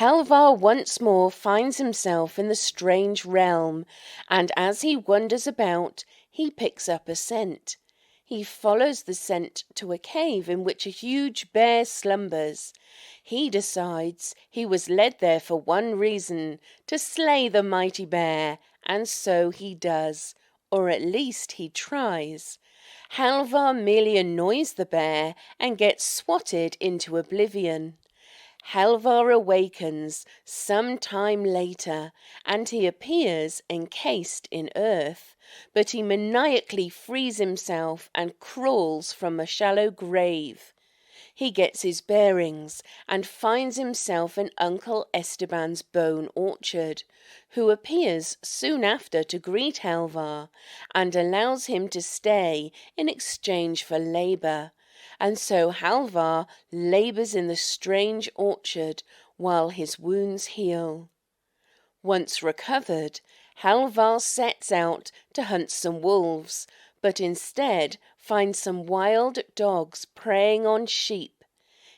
Halvar once more finds himself in the strange realm, and as he wanders about, he picks up a scent. He follows the scent to a cave in which a huge bear slumbers. He decides he was led there for one reason, to slay the mighty bear, and so he does, or at least he tries. Halvar merely annoys the bear and gets swatted into oblivion. Halvar awakens some time later, and he appears encased in earth, but he maniacally frees himself and crawls from a shallow grave. He gets his bearings and finds himself in Uncle Esteban's bone orchard, who appears soon after to greet Halvar and allows him to stay in exchange for labour. And so Halvar labours in the strange orchard while his wounds heal. Once recovered, Halvar sets out to hunt some wolves, but instead finds some wild dogs preying on sheep.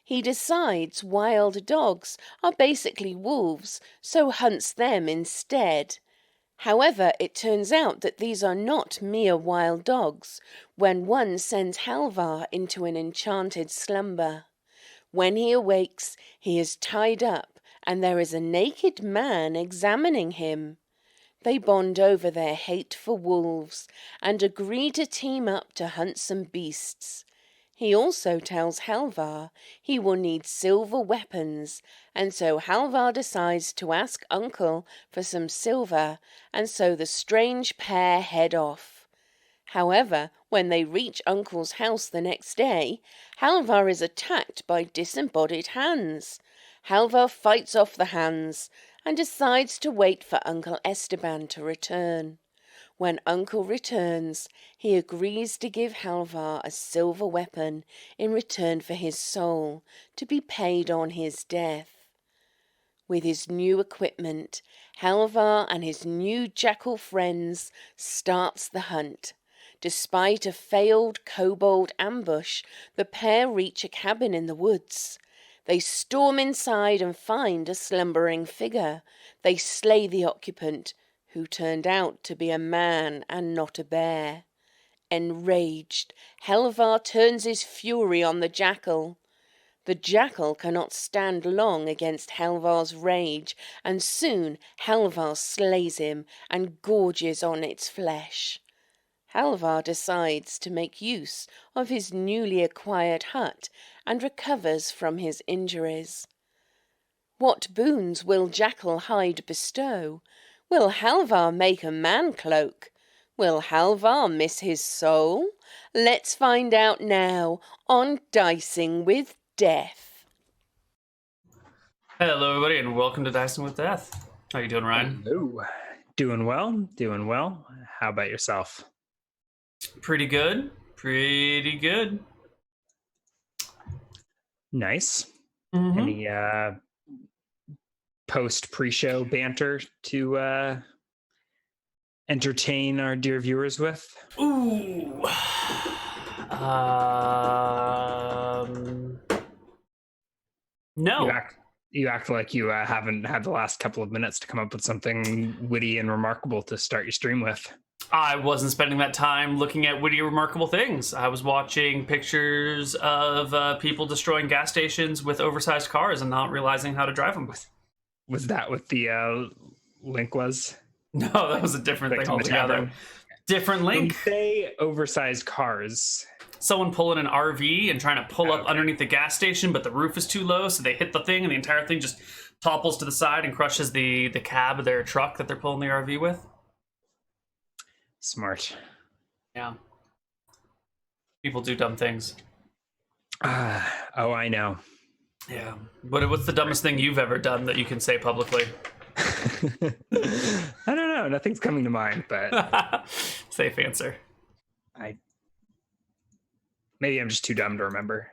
He decides wild dogs are basically wolves, so hunts them instead. However, it turns out that these are not mere wild dogs when one sends Halvar into an enchanted slumber. When he awakes, he is tied up and there is a naked man examining him. They bond over their hate for wolves and agree to team up to hunt some beasts. He also tells Halvar he will need silver weapons, and so Halvar decides to ask Uncle for some silver, and so the strange pair head off. However, when they reach Uncle's house the next day, Halvar is attacked by disembodied hands. Halvar fights off the hands and decides to wait for Uncle Esteban to return. When Uncle returns, he agrees to give Halvar a silver weapon in return for his soul, to be paid on his death. With his new equipment, Halvar and his new jackal friends starts the hunt. Despite a failed kobold ambush, the pair reach a cabin in the woods. They storm inside and find a slumbering figure. They slay the occupant, who turned out to be a man and not a bear. Enraged, Halvar turns his fury on the jackal. The jackal cannot stand long against Halvar's rage, and soon Halvar slays him and gorges on its flesh. Halvar decides to make use of his newly acquired hut and recovers from his injuries. What boons will jackal hide bestow? Will Halvar make a man cloak? Will Halvar miss his soul? Let's find out now on Dicing with Death. Hello, everybody, and welcome to Dicing with Death. How you doing, Ryan? Hello. Doing well. How about yourself? Pretty good. Nice. Mm-hmm. Any pre-show banter to entertain our dear viewers with? Ooh. No. You act like you haven't had the last couple of minutes to come up with something witty and remarkable to start your stream with. I wasn't spending that time looking at witty, remarkable things. I was watching pictures of people destroying gas stations with oversized cars and not realizing how to drive them. Was that what the link was? No, that was a different thing altogether. Different link. When you say oversized cars, someone pulling an RV and trying to pull up underneath the gas station, but the roof is too low, so they hit the thing and the entire thing just topples to the side and crushes the cab of their truck that they're pulling the RV with. Smart. Yeah. People do dumb things. Oh, I know. Yeah. What's the dumbest thing you've ever done that you can say publicly? I don't know. Nothing's coming to mind, but safe answer. Maybe I'm just too dumb to remember.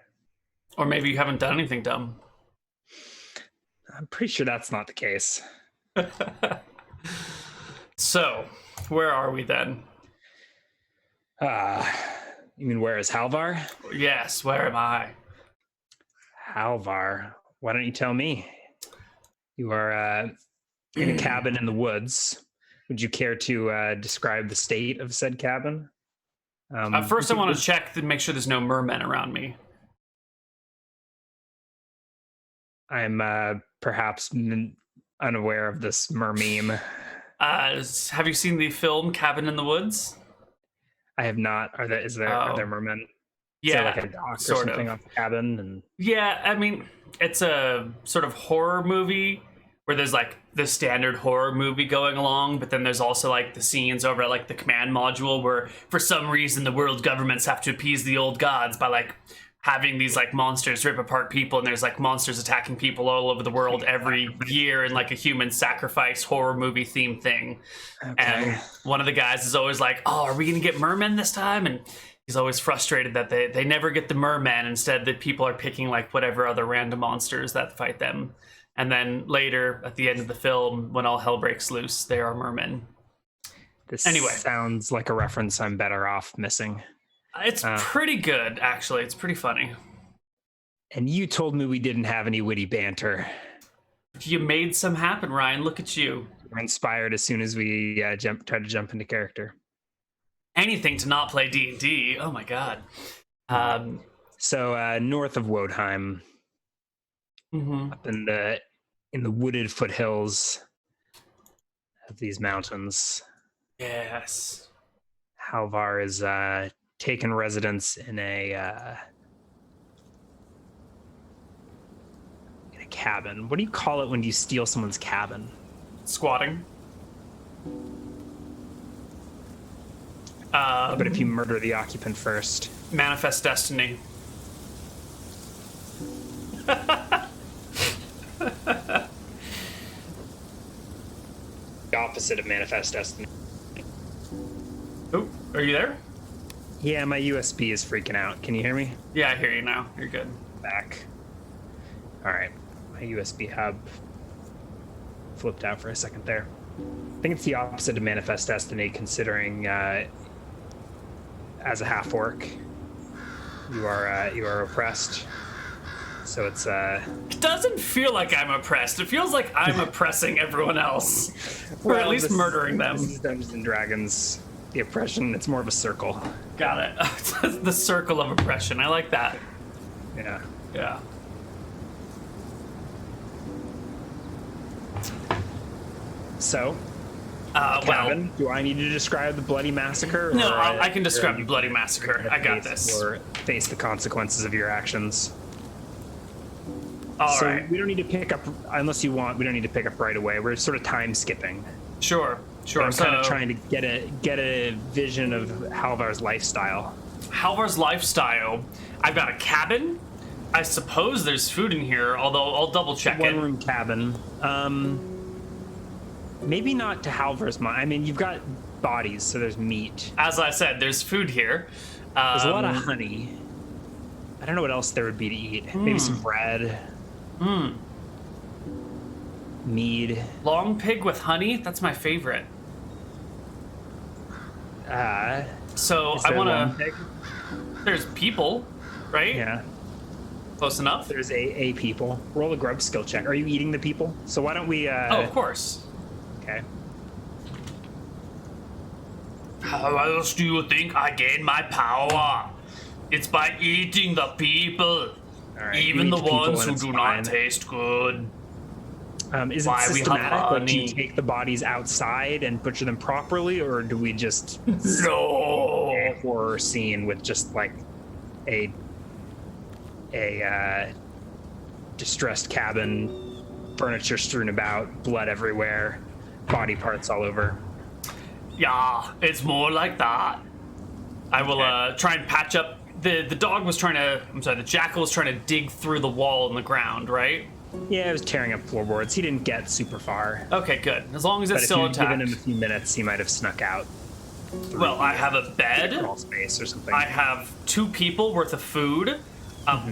Or maybe you haven't done anything dumb. I'm pretty sure that's not the case. So, where are we then? You mean where is Halvar? Yes, where am I? Halvar. Why don't you tell me? You are in a cabin in the woods. Would you care to describe the state of said cabin? First, I want to check to make sure there's no mermen around me. I'm perhaps unaware of this mermeme. Have you seen the film Cabin in the Woods? I have not. Are there mermen? Is there like a dock or sort something of. off the cabin? And Yeah, I mean, it's a sort of horror movie where there's like the standard horror movie going along, but then there's also like the scenes over at like the command module where for some reason the world governments have to appease the old gods by like having these like monsters rip apart people, and there's like monsters attacking people all over the world every year in like a human sacrifice horror movie theme thing. Okay. And one of the guys is always like, oh, are we gonna get mermen this time? And he's always frustrated that they never get the merman. Instead, that people are picking like whatever other random monsters that fight them. And then later, at the end of the film, when all hell breaks loose, they are mermen. This Anyway. sounds like a reference I'm better off missing. It's pretty good, actually. It's pretty funny. And you told me we didn't have any witty banter. You made some happen, Ryan. Look at you. We're inspired as soon as we try to jump into character. Anything to not play D&D. Oh my god. So north of Wodheim, up in the wooded foothills of these mountains, Yes. Halvar is taken residence in a cabin. What do you call it when you steal someone's cabin? Squatting. But if you murder the occupant first, Manifest destiny. the opposite of manifest destiny. Oh, are you there? Yeah, my USB is freaking out. Can you hear me? Yeah, I hear you now. You're good. Back. All right, my USB hub flipped out for a second there. I think it's the opposite of manifest destiny, considering as a half orc, you are oppressed. So it's It doesn't feel like I'm oppressed. It feels like I'm oppressing everyone else, or at least murdering them. This is Dungeons and Dragons. The oppression, it's more of a circle. Got it. The circle of oppression. I like that. Yeah. Yeah. So, Well, cabin, do I need to describe the bloody massacre? no, or, I can describe or the bloody massacre. I got this. Or face the consequences of your actions. All right. We don't need to pick up, unless you want, we don't need to pick up right away. We're sort of time skipping. Sure. I'm kind of trying to get a vision of Halvar's lifestyle. Halvar's lifestyle. I've got a cabin. I suppose there's food in here, although I'll double check it. One-room cabin. Maybe not to Halvar's mind. I mean, you've got bodies, so there's meat. As I said, there's food here. There's a lot of honey. I don't know what else there would be to eat. Maybe some bread. Mead. Long pig with honey. That's my favorite. So I want to. There's people, right? Yeah. Close enough. There's a people. Roll a grub skill check. Are you eating the people? So why don't we? Oh, of course. Okay. How else do you think I gain my power? It's by eating the people, All right. even the You eat people ones and who it's do fine. not taste good. Is Why it we have systematic? Like, do you honey. take the bodies outside and butcher them properly, or do we just No. a horror scene with just like a distressed cabin, furniture strewn about, blood everywhere, body parts all over? Yeah, it's more like that. I will try and patch up. The dog was trying to. I'm sorry. The jackal was trying to dig through the wall in the ground, right? Yeah, it was tearing up floorboards. He didn't get super far. Okay, good. As long as But it's if still you'd given intact. him a few minutes, he might have snuck out. Well, I have a bed. Crawl space or something. I have 2 people worth of food.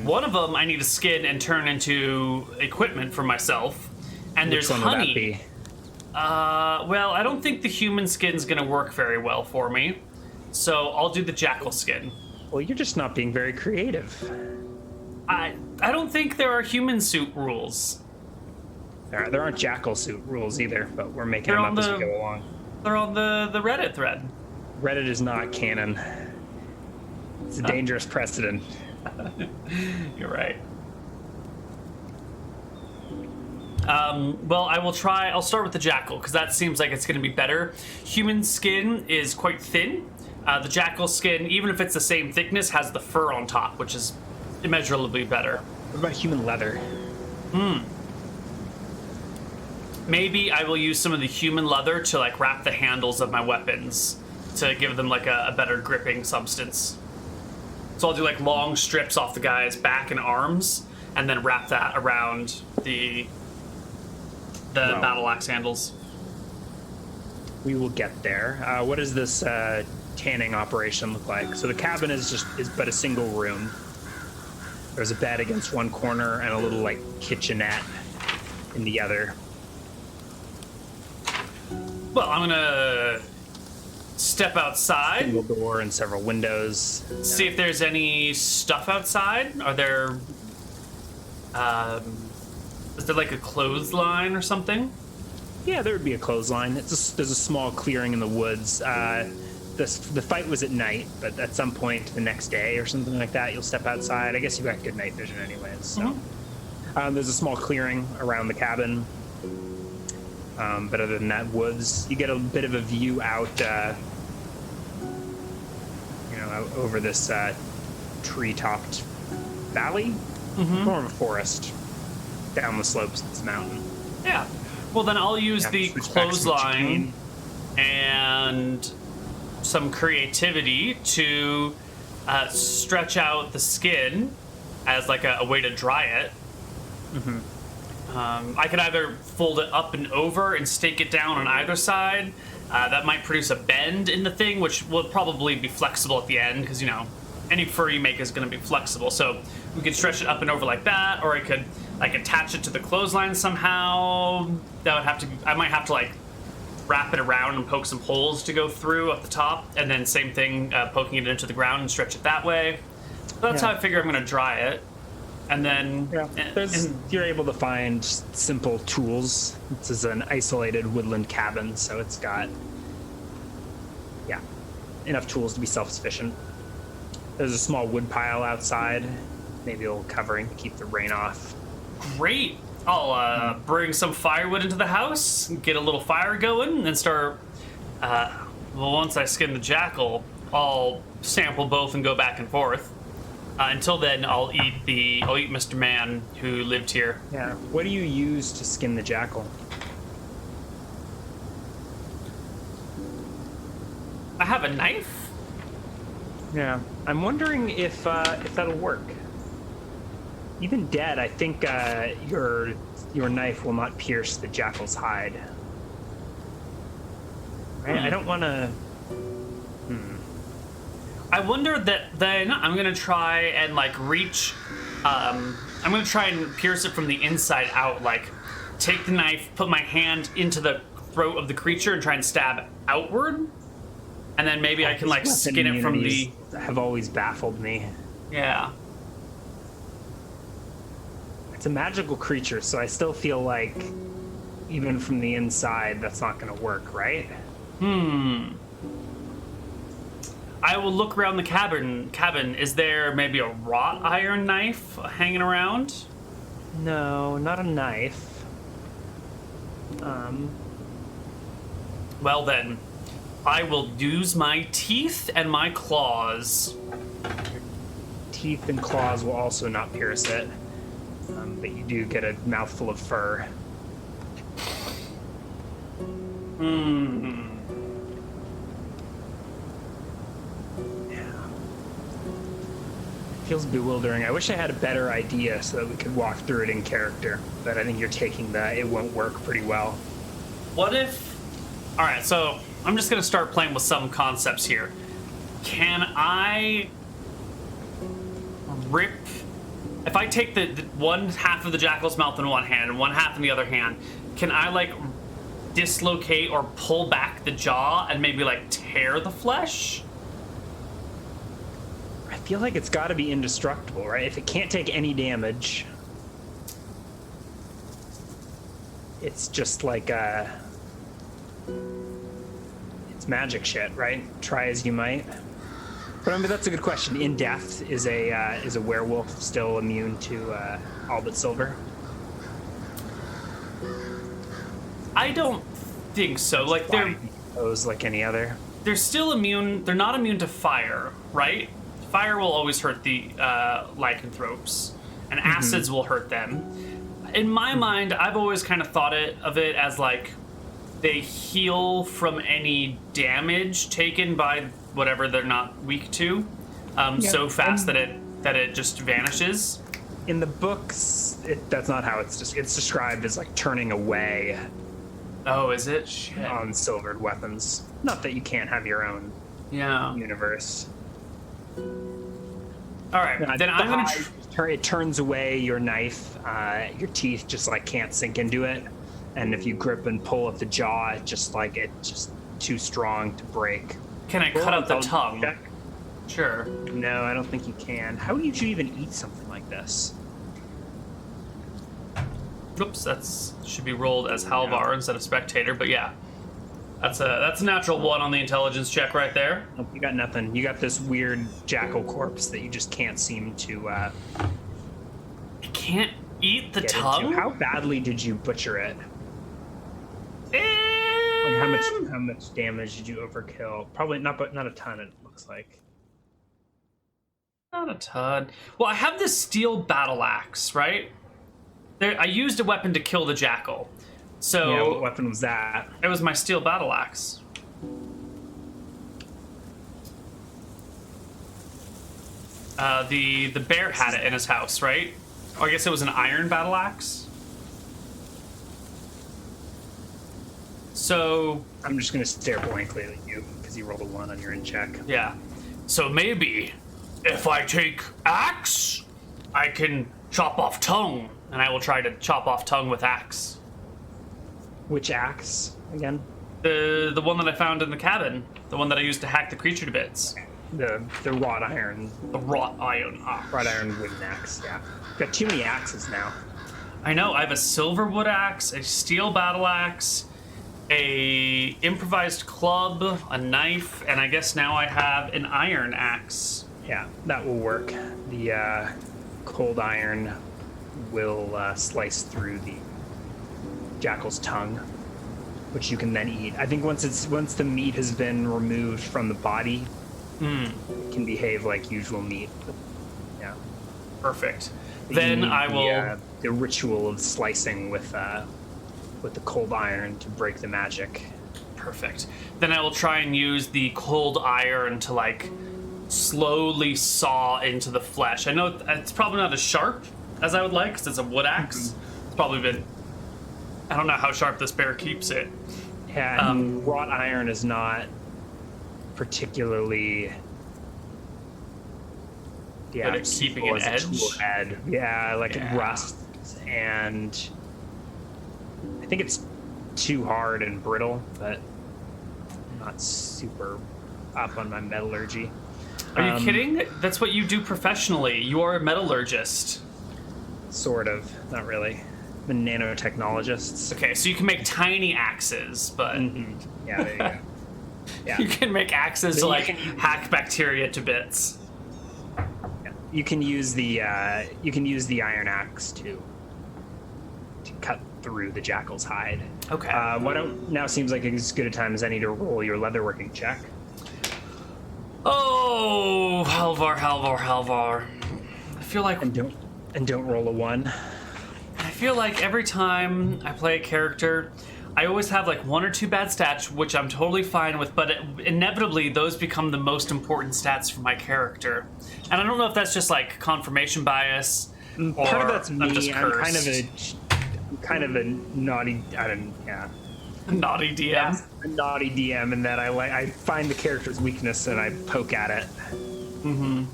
One of them I need to skin and turn into equipment for myself. And Which there's one would that honey. be? Well, I don't think the human skin's gonna work very well for me. So I'll do the jackal skin. Well, you're just not being very creative. I don't think there are human suit rules. There aren't jackal suit rules either, but we're making They're them on up as we the- go along. They're on the Reddit thread. Reddit is not canon. It's a dangerous precedent. You're right. Well, I'll start with the jackal, because that seems like it's going to be better. Human skin is quite thin. The jackal skin, even if it's the same thickness, has the fur on top, which is immeasurably better. What about human leather? Maybe I will use some of the human leather to like wrap the handles of my weapons to give them like a better gripping substance. So I'll do like long strips off the guy's back and arms, and then wrap that around the battle axe handles. We will get there. What does this tanning operation look like? So the cabin is but a single room. There's a bed against one corner and a little like kitchenette in the other. Well, I'm gonna step outside. Single door and several windows. See if there's any stuff outside. Are there? Is there like a clothesline or something? Yeah, there would be a clothesline. There's a small clearing in the woods. The fight was at night, but at some point the next day or something like that, you'll step outside. I guess you've got good night vision anyways. So there's a small clearing around the cabin. But other than that, woods. You get a bit of a view out, out over this tree-topped valley. More of a forest down the slopes of this mountain. Yeah. Well, then I'll use the switch back to clothesline and some creativity to stretch out the skin as like a way to dry it. I could either fold it up and over and stake it down on either side. That might produce a bend in the thing, which will probably be flexible at the end, because, any fur you make is going to be flexible. So we could stretch it up and over like that, or I could like attach it to the clothesline somehow. That would have to be, I might have to like wrap it around and poke some holes to go through at the top, and then same thing, poking it into the ground and stretch it that way. So that's how I figure I'm going to dry it. And then you're able to find simple tools. This is an isolated woodland cabin, so it's got enough tools to be self-sufficient. There's a small wood pile outside, maybe a little covering to keep the rain off. Great. I'll bring some firewood into the house, get a little fire going, and then start. Once I skin the jackal, I'll sample both and go back and forth. Until then, I'll eat Mr. Man who lived here. Yeah. What do you use to skin the jackal? I have a knife. Yeah. I'm wondering if that'll work. Even dead, I think your knife will not pierce the jackal's hide. Right? I don't want to. I wonder that then I'm gonna try and like reach. I'm gonna try and pierce it from the inside out. Like, take the knife, put my hand into the throat of the creature, and try and stab outward. And then maybe I can like skin it from the. Have always baffled me. Yeah. It's a magical creature, so I still feel like even from the inside, that's not going to work, right? I will look around the cabin. Is there maybe a wrought iron knife hanging around? No, not a knife. Well then, I will use my teeth and my claws. Teeth and claws will also not pierce it. But you do get a mouthful of fur. Feels bewildering. I wish I had a better idea so that we could walk through it in character, but I think you're taking that it won't work pretty well. What if... Alright, so I'm just going to start playing with some concepts here. Can I rip... If I take the one half of the jackal's mouth in one hand and one half in the other hand, can I, like, dislocate or pull back the jaw and maybe, like, tear the flesh? I feel like it's got to be indestructible, right? If it can't take any damage. it's just like it's magic shit, right? Try as you might. But I mean, that's a good question. In death, is a werewolf still immune to all but silver? I don't think so. Like like any other. they're still immune. They're not immune to fire, right? Fire will always hurt the lycanthropes, and acids will hurt them. In my mind, I've always kind of thought of it as like they heal from any damage taken by whatever they're not weak to, so fast that it just vanishes. In the books, that's not how it's described as like turning away. Oh, is it? Shit. On silvered weapons. Not that you can't have your own universe. All right, then I'm gonna. It turns away your knife. Your teeth just like can't sink into it, and if you grip and pull at the jaw, it's just too strong to break. Can I cut out the tongue? Check. Sure. No, I don't think you can. How would you even eat something like this? Oops, that's should be rolled as Halvar instead of spectator, but yeah. That's a natural 1 on the intelligence check right there. Nope, you got nothing. You got this weird jackal corpse that you just can't seem to I can't eat the tongue? into. How badly did you butcher it? Like how much damage did you overkill? Probably not a ton, it looks like. Not a ton. Well, I have this steel battle axe, right? I used a weapon to kill the jackal. So yeah, what weapon was that? It was my steel battle axe. The bear had it in his house, right? Or I guess it was an iron battle axe. So I'm just gonna stare blankly at you because you rolled a 1 on your in check. Yeah. So maybe if I take axe, I can chop off tongue, and I will try to chop off tongue with axe. Which axe again? The one that I found in the cabin. The one that I used to hack the creature to bits. The wrought iron. The wrought iron axe. Wrought iron wooden axe, yeah. Got too many axes now. I know, I have a silver wood axe, a steel battle axe, a improvised club, a knife, and I guess now I have an iron axe. Yeah, that will work. The cold iron will slice through the jackal's tongue, which you can then eat. I think once the meat has been removed from the body, it can behave like usual meat. Yeah, perfect. Then I will the ritual of slicing with the cold iron to break the magic. Perfect. Then I will try and use the cold iron to like slowly saw into the flesh. I know it's probably not as sharp as I would like because it's a wood axe. It's probably been. I don't know how sharp this bear keeps it. Yeah, wrought iron is not particularly good at keeping an edge. Yeah, like it rusts, and I think it's too hard and brittle, but I'm not super up on my metallurgy. Are you kidding? That's what you do professionally. You are a metallurgist. Sort of, not really. The nanotechnologists. Okay, so you can make tiny axes, but yeah, there you go. Yeah. You can make axes to like hack bacteria to bits. Yeah. You can use the iron axe to cut through the jackal's hide. Okay. Now seems like as good a time as any to roll your leatherworking check. Oh, Halvar. I feel like don't roll a 1. I feel like every time I play a character, I always have like 1 or 2 bad stats, which I'm totally fine with, but inevitably those become the most important stats for my character. And I don't know if that's just like confirmation bias, or part of that's me. I'm I'm kind of a naughty. A naughty DM. Yeah, a naughty DM, in that I find the character's weakness and I poke at it. Mm-hmm.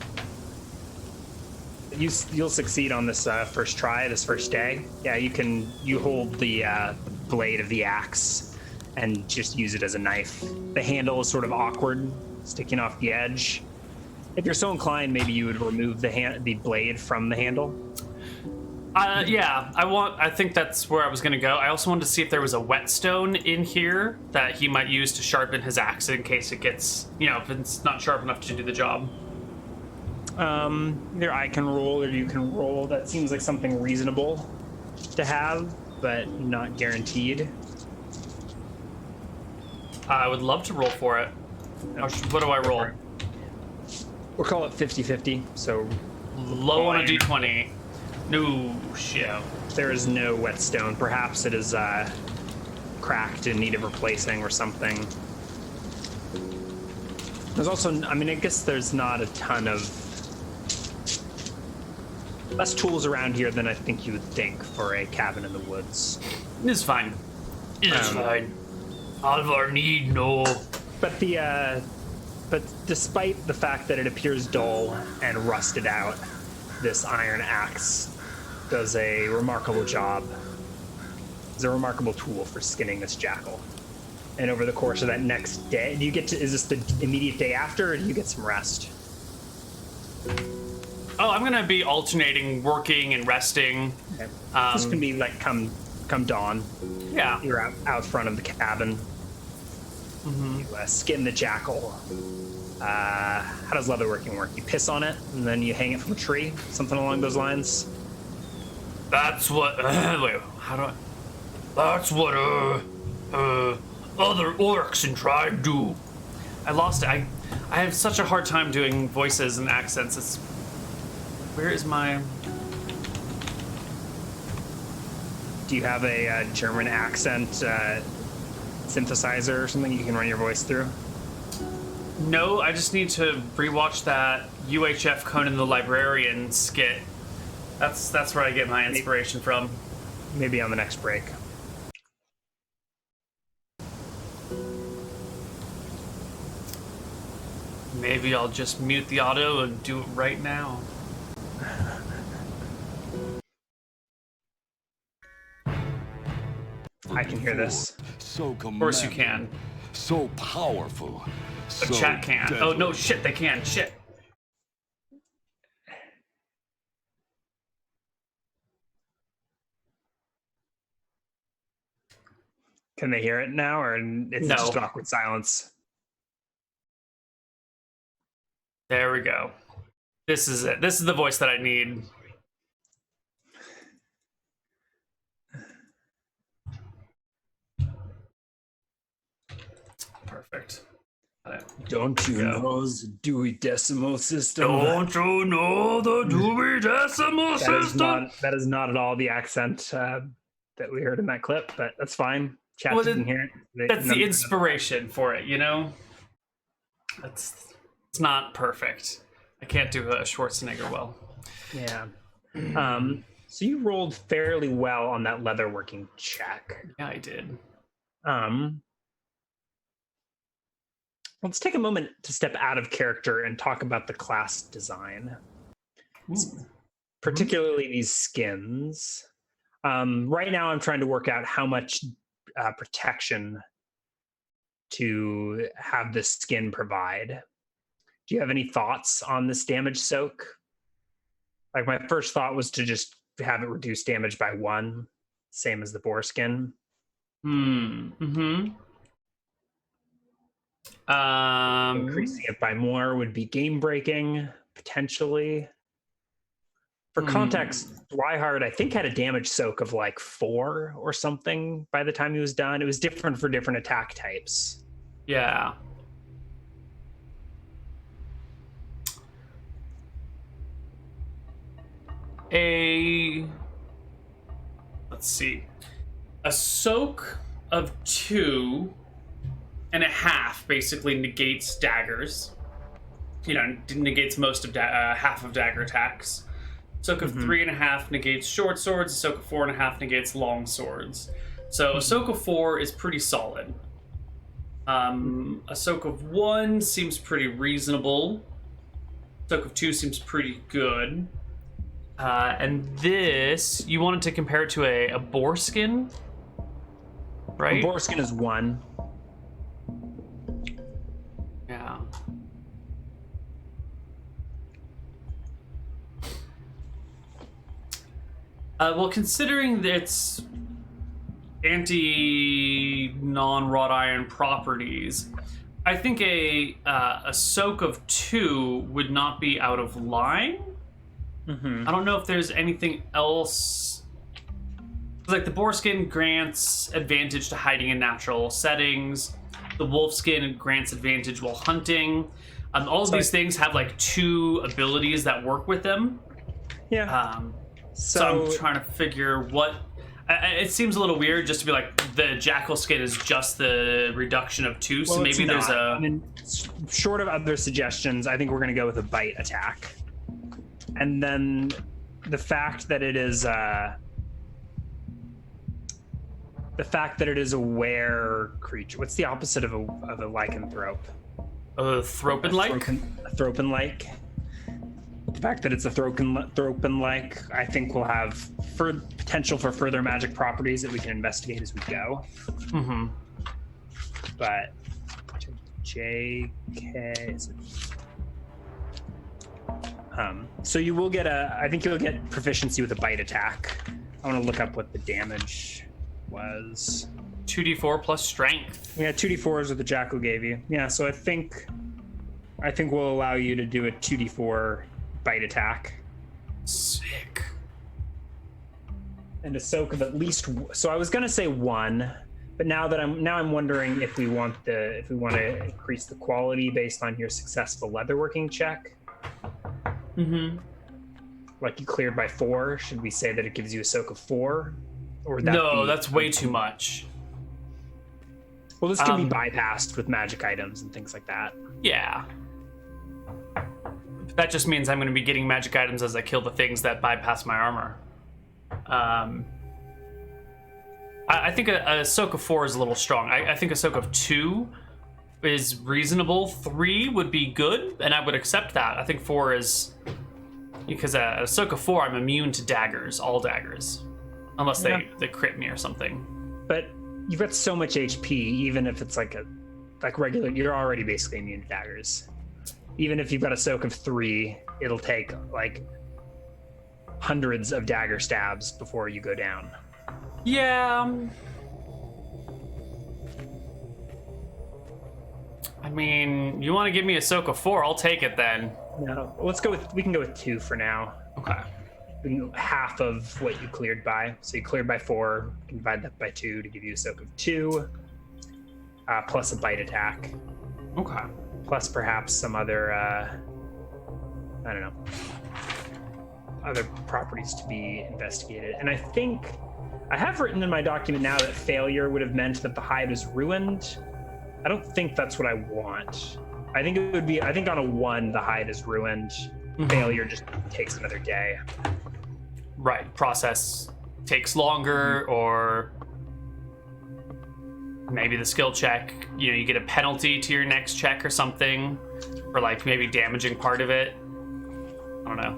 You'll succeed on this first day. Yeah, you hold the blade of the axe and just use it as a knife. The handle is sort of awkward, sticking off the edge. If you're so inclined, maybe you would remove the blade from the handle. Yeah, I think that's where I was gonna go. I also wanted to see if there was a whetstone in here that he might use to sharpen his axe in case it gets, if it's not sharp enough to do the job. Either I can roll or you can roll. That seems like something reasonable to have, but not guaranteed. I would love to roll for it. What do I roll? We'll call it 50-50, so Low on a d20. No shit. there is no whetstone. Perhaps it is cracked in need of replacing or something. There's also, I guess there's not a ton of less tools around here than I think you would think for a cabin in the woods. It's fine. It's fine. Halvar need no. But despite the fact that it appears dull and rusted out, this iron axe does a remarkable job. It's a remarkable tool for skinning this jackal. And over the course of that next day, is this the immediate day after, or do you get some rest? Oh, I'm gonna be alternating working and resting. Okay. This can be like come dawn. Yeah. You're out front of the cabin. You skin the jackal. How does leatherworking work? You piss on it, and then you hang it from a tree? Something along those lines? That's what. Wait, how do I? That's what other orcs and tribe do. I lost it. I have such a hard time doing voices and accents. Where is my? Do you have a German accent synthesizer or something you can run your voice through? No, I just need to rewatch that UHF Conan the Librarian skit. That's where I get my inspiration from. Maybe on the next break. Maybe I'll just mute the auto and do it right now. I can hear this. So Of course you can. So powerful. A chat can. Oh no, shit, they can. Shit. Can they hear it now, or is No. it just awkward silence? There we go. This is it. This is the voice that I need. Perfect. Don't you know the Dewey Decimal System? Don't you know the Dewey Decimal System? That is not at all the accent that we heard in that clip, but that's fine. Chat Well, didn't hear it. That's the inspiration for it, you know? It's not perfect. I can't do a Schwarzenegger well. Yeah. So you rolled fairly well on that leatherworking check. Yeah, I did. Let's take a moment to step out of character and talk about the class design. Particularly these skins. Right now I'm trying to work out how much protection to have this skin provide. Do you have any thoughts on this damage soak? Like, my first thought was to just have it reduce damage by 1, same as the boar skin. Increasing it by more would be game breaking, potentially. For context, Dwyhard, I think, had a damage soak of like 4 or something by the time he was done. It was different for different attack types. Yeah. Let's see. A soak of 2.5 basically negates daggers. Negates most of half of dagger attacks. Soak of 3.5 negates short swords. A soak of 4.5 negates long swords. So a soak of 4 is pretty solid. A soak of 1 seems pretty reasonable. Soak of 2 seems pretty good. And this, you wanted to compare it to a boar skin, right? A boar skin is 1. Yeah. Well, considering that it's anti-non-wrought iron properties, I think a soak of 2 would not be out of line. I don't know if there's anything else. Like the boar skin grants advantage to hiding in natural settings. The wolf skin grants advantage while hunting. All of these things have like 2 abilities that work with them. Yeah. So I'm trying to figure what. It seems a little weird just to be like the jackal skin is just the reduction of 2. So maybe there's a. I mean, short of other suggestions, I think we're going to go with a bite attack, and then the fact that it is a a were creature. What's the opposite of a lycanthrope? Thropin-like? A thropin-like. The fact that it's a thropin-like, I think will have potential for further magic properties that we can investigate as we go. Mm-hmm. But JK is it? So you will get I think you'll get proficiency with a bite attack. I want to look up what the damage was. 2d4 plus strength. Yeah, 2d4 is what the jackal gave you. Yeah, so I think we'll allow you to do a 2d4 bite attack. Sick. And a soak of at least. So I was gonna say 1, but now I'm wondering if we want to increase the quality based on your successful leatherworking check. Mm-hmm. Like you cleared by 4. Should we say that it gives you a soak of 4? Or would that No, be... that's way too much. Well, this can be bypassed with magic items and things like that. Yeah. That just means I'm going to be getting magic items as I kill the things that bypass my armor. I think a soak of 4 is a little strong. I think a soak of 2 is reasonable. 3 would be good, and I would accept that. I think 4 is... Because a soak of 4, I'm immune to daggers, all daggers. Unless they crit me or something. But you've got so much HP, even if it's like regular, you're already basically immune to daggers. Even if you've got a soak of 3, it'll take like hundreds of dagger stabs before you go down. Yeah. I mean, you want to give me a soak of 4, I'll take it then. No, we can go with 2 for now. Okay. We can go half of what you cleared by. So you cleared by 4, you can divide that by 2 to give you a soak of 2, plus a bite attack. Okay. Plus perhaps some other, I don't know, other properties to be investigated. And I think I have written in my document now that failure would have meant that the hide is ruined. I don't think that's what I want. I think it would be, I think on a 1, the hide is ruined. Mm-hmm. Failure just takes another day. Right. Process takes longer, or maybe the skill check, you get a penalty to your next check or something, or like maybe damaging part of it. I don't know.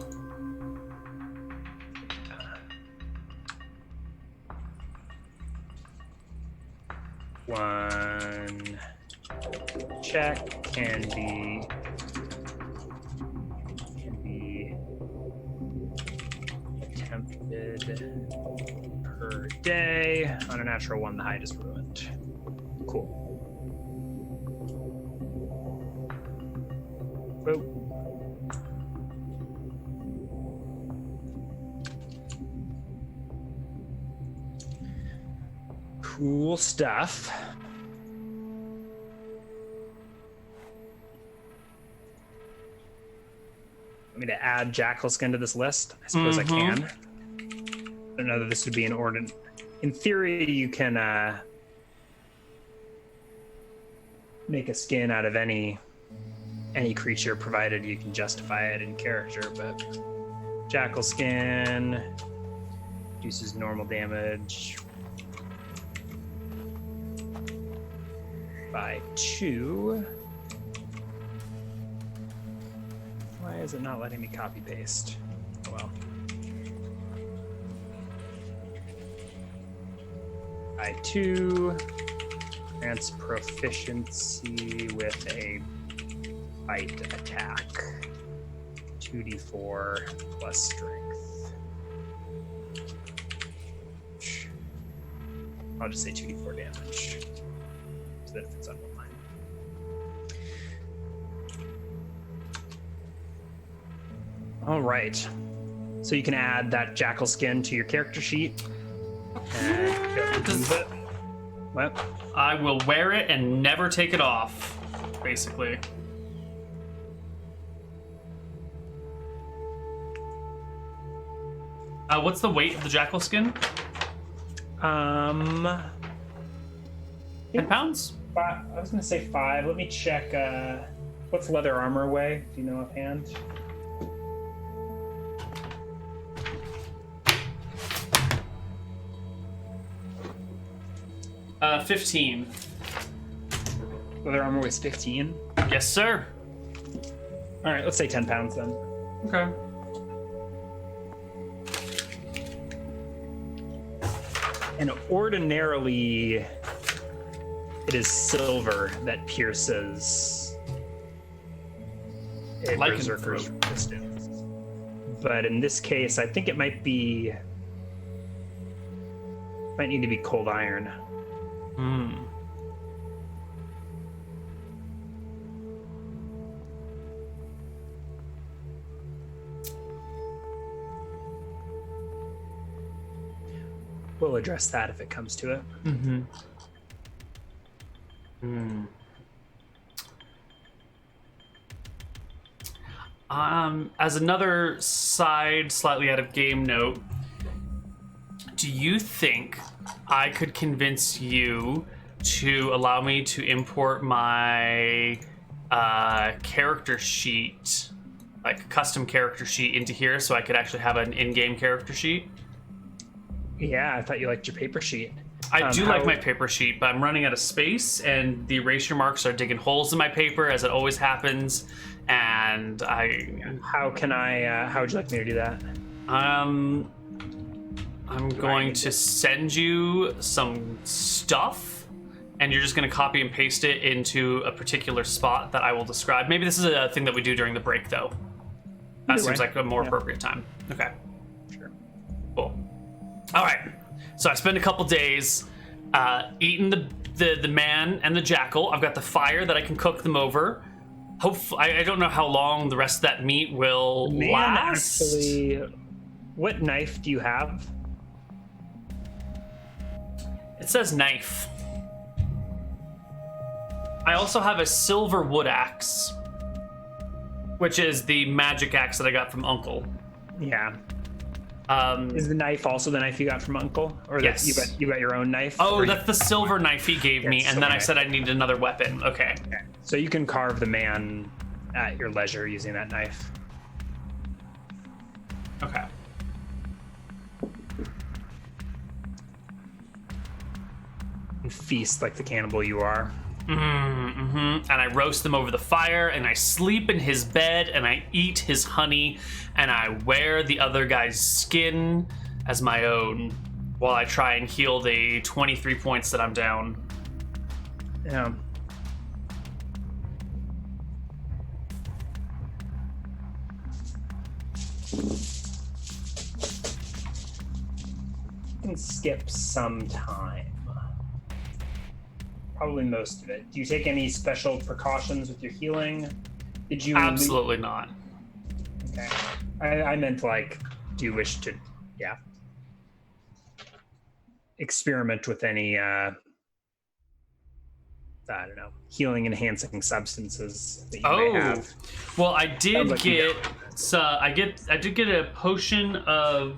One check can be attempted per day. On a natural 1, the hide is ruined. Cool. Whoa. Cool stuff. Want me to add jackal skin to this list? I suppose I can. I don't know that this would be an ordinance. In theory, you can make a skin out of any creature, provided you can justify it in character. But jackal skin reduces normal damage by 2. Why is it not letting me copy paste? Oh well. By 2 grants proficiency with a bite attack. 2d4 plus strength. I'll just say 2d4 damage. So that fits on one line. All right. So you can add that jackal skin to your character sheet. And move it. What? I will wear it and never take it off, basically. What's the weight of the jackal skin? 10 10 pounds? I was gonna say 5. Let me check. What's leather armor weigh? Do you know offhand? Uh, 15. Leather armor weighs 15. Yes, sir. All right, let's say 10 pounds then. Okay. And ordinarily, it is silver that pierces a Like berserker's resistance. But in this case, I think it might need to be cold iron. Hmm. We'll address that if it comes to it. Mm-hmm. Hmm. As another side, slightly out of game note, do you think I could convince you to allow me to import my character sheet, like custom character sheet, into here so I could actually have an in-game character sheet? Yeah, I thought you liked your paper sheet. I do like my paper sheet, but I'm running out of space, and the erasure marks are digging holes in my paper, as it always happens. And How would you like me to do that? I'm going to send you some stuff, and you're just going to copy and paste it into a particular spot that I will describe. Maybe this is a thing that we do during the break, though. That Either seems way. like a more appropriate time. Okay. Sure. Cool. All right. So I spend a couple days eating the man and the jackal. I've got the fire that I can cook them over. Hopefully, I don't know how long the rest of that meat will last. Actually, what knife do you have? It says knife. I also have a silver wood axe, which is the magic axe that I got from Uncle. Yeah. Is the knife also the knife you got from Uncle, or Yes. you got your own knife? Oh, Or that's the silver knife he gave me, Yes, and then I silver said I needed another weapon. Okay. so you can carve the man at your leisure using that knife. Okay. And feast like the cannibal you are. And I roast them over the fire, and I sleep in his bed, and I eat his honey, and I wear the other guy's skin as my own while I try and heal the 23 points that I'm down. Yeah. You can skip some time. Probably most of it. Do you take any special precautions with your healing? Did you Absolutely not. Okay. I meant like, do you wish to, experiment with any, I don't know, healing enhancing substances that you may have? Well, I did like you get I did get a potion of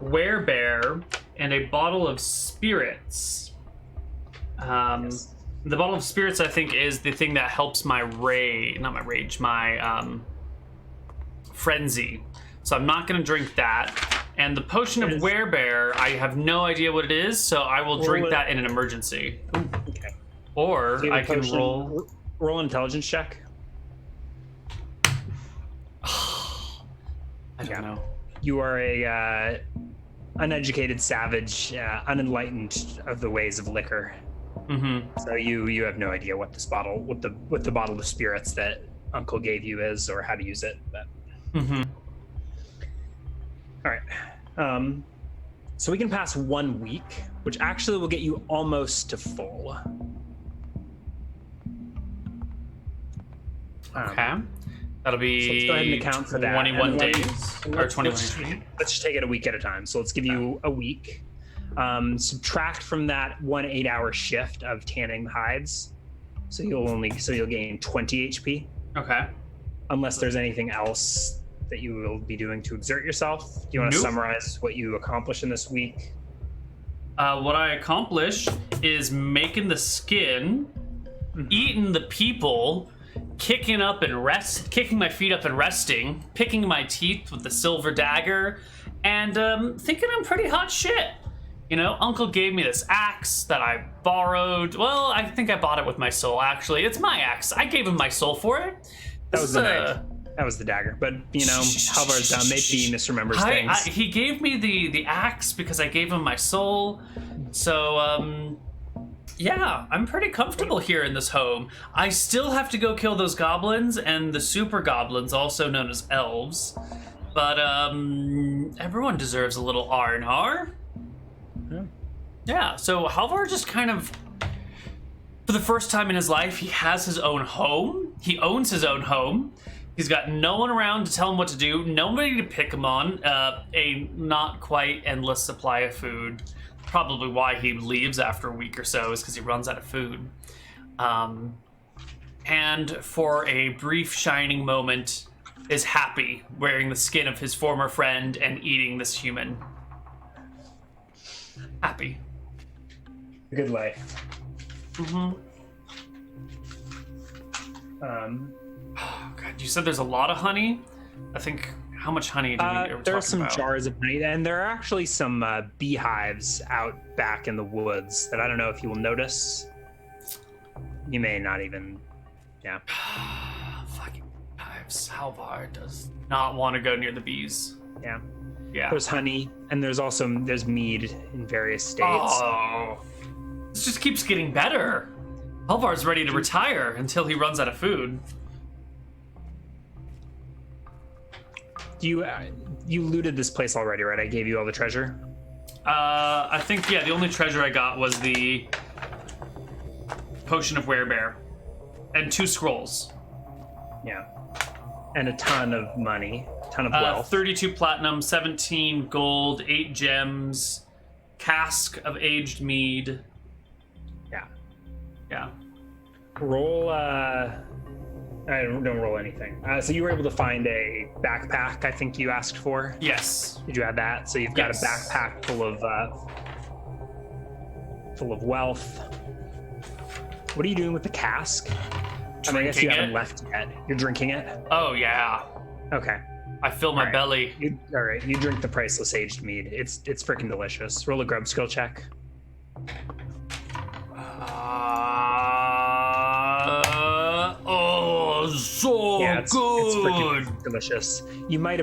werebear and a bottle of spirits. Yes. The bottle of spirits, I think, is the thing that helps my frenzy. So I'm not going to drink that. And the potion of werebear, I have no idea what it is, so I will drink that in an emergency. Okay. Or Do you have I a can potion? Roll intelligence check. I don't know. You are a uneducated savage, unenlightened of the ways of liquor. Mm-hmm. So you have no idea what the bottle of spirits that Uncle gave you is, or how to use it. But Mm-hmm. all right. So we can pass 1 week, which actually will get you almost to full. Okay. That'll be So let's go ahead and account for that. 21 And days. Or let's 21 let's just take it a week at a time. So let's give you a week. Subtract from that 1 8-hour shift of tanning hides. So you'll gain 20 HP. Okay. Unless there's anything else that you will be doing to exert yourself. Do you want to summarize what you accomplished in this week? What I accomplished is making the skin, eating the people, kicking my feet up and resting, picking my teeth with the silver dagger, and thinking I'm pretty hot shit. You know, Uncle gave me this axe that I borrowed. Well, I think I bought it with my soul, actually. It's my axe. I gave him my soul for it. That was the knife. That was the dagger. But, you know, Halvar's dumb. Maybe he misremembers things. He gave me the axe because I gave him my soul. So, yeah, I'm pretty comfortable here in this home. I still have to go kill those goblins and the super goblins, also known as elves. But, everyone deserves a little R&R. Yeah, so Halvar just kind of, for the first time in his life, he has his own home. He owns his own home. He's got no one around to tell him what to do, nobody to pick him on, a not quite endless supply of food. Probably why he leaves after a week or so is because he runs out of food. And for a brief shining moment, is happy wearing the skin of his former friend and eating this human. Happy. Good life. Oh, God, you said there's a lot of honey? I think, how much honey do we ever there are talk some about? jars of honey, and there are actually some beehives out back in the woods that I don't know if you will notice. You may not even, yeah. Fucking hives. Halvar does not want to go near the bees. Yeah. Yeah. There's honey, and there's mead in various states. Oh, this just keeps getting better. Halvar's ready to retire until he runs out of food. You looted this place already, right? I gave you all the treasure. I think, yeah, the only treasure I got was the potion of werebear and 2 scrolls. Yeah. And a ton of money, a ton of wealth. 32 platinum, 17 gold, 8 gems, cask of aged mead. Yeah. Yeah. Roll, I don't roll anything. So you were able to find a backpack, I think you asked for. Yes. Did you have that? So you've got Yes. a backpack full of wealth. What are you doing with the cask? I guess you haven't left yet. You're drinking it? Oh, yeah. Okay. I fill my belly. All right. You drink the priceless aged mead. It's freaking delicious. Roll a grub skill check. So Yeah, it's good. freaking delicious. You might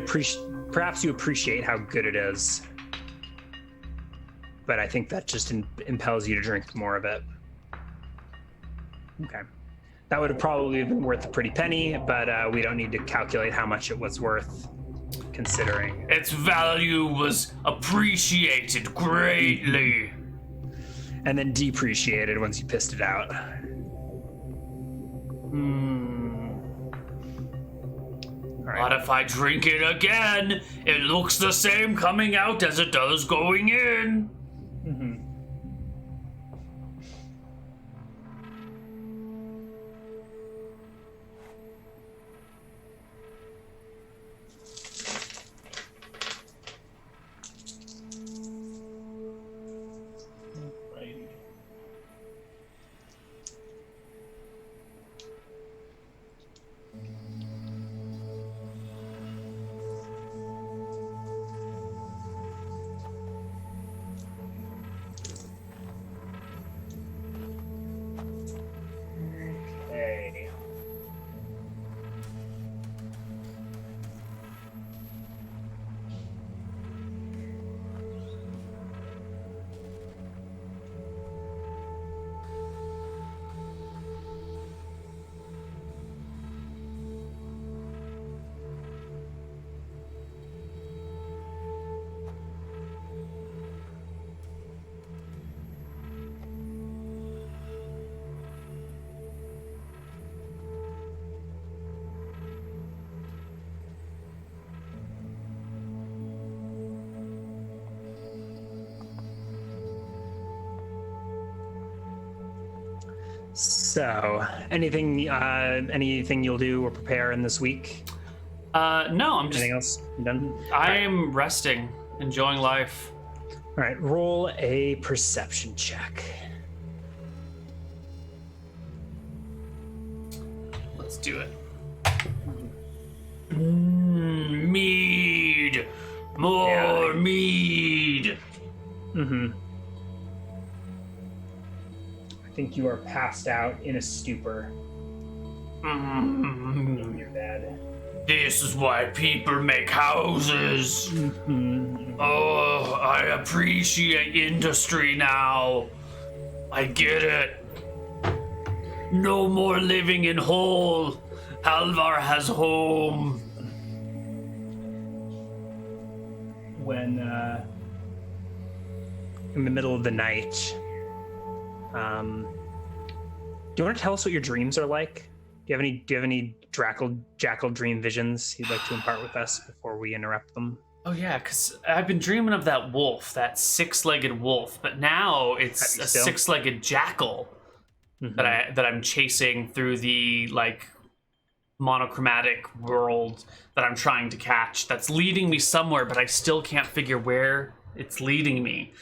perhaps you appreciate how good it is, but I think that just impels you to drink more of it. Okay. That would have probably been worth a pretty penny, but we don't need to calculate how much it was worth, considering. Its value was appreciated greatly. And then depreciated once you pissed it out. What if I drink it again? It looks the same coming out as it does going in. So, anything you'll do or prepare in this week? No, I'm just. Anything else? You done? I'm resting, enjoying life. All right, roll a perception check. Let's do it. Mead, more mead. Mm-hmm. I think you are passed out in a stupor in your bed. This is why people make houses. Oh, I appreciate industry now. I get it. No more living in hole. Halvar has home. When in the middle of the night, do you want to tell us what your dreams are like? Do you have any jackal dream visions you'd like to impart with us before we interrupt them? Oh yeah, because I've been dreaming of that wolf, that six-legged wolf, but now it's a six-legged jackal that I'm chasing through the like monochromatic world that I'm trying to catch. That's leading me somewhere, but I still can't figure where it's leading me.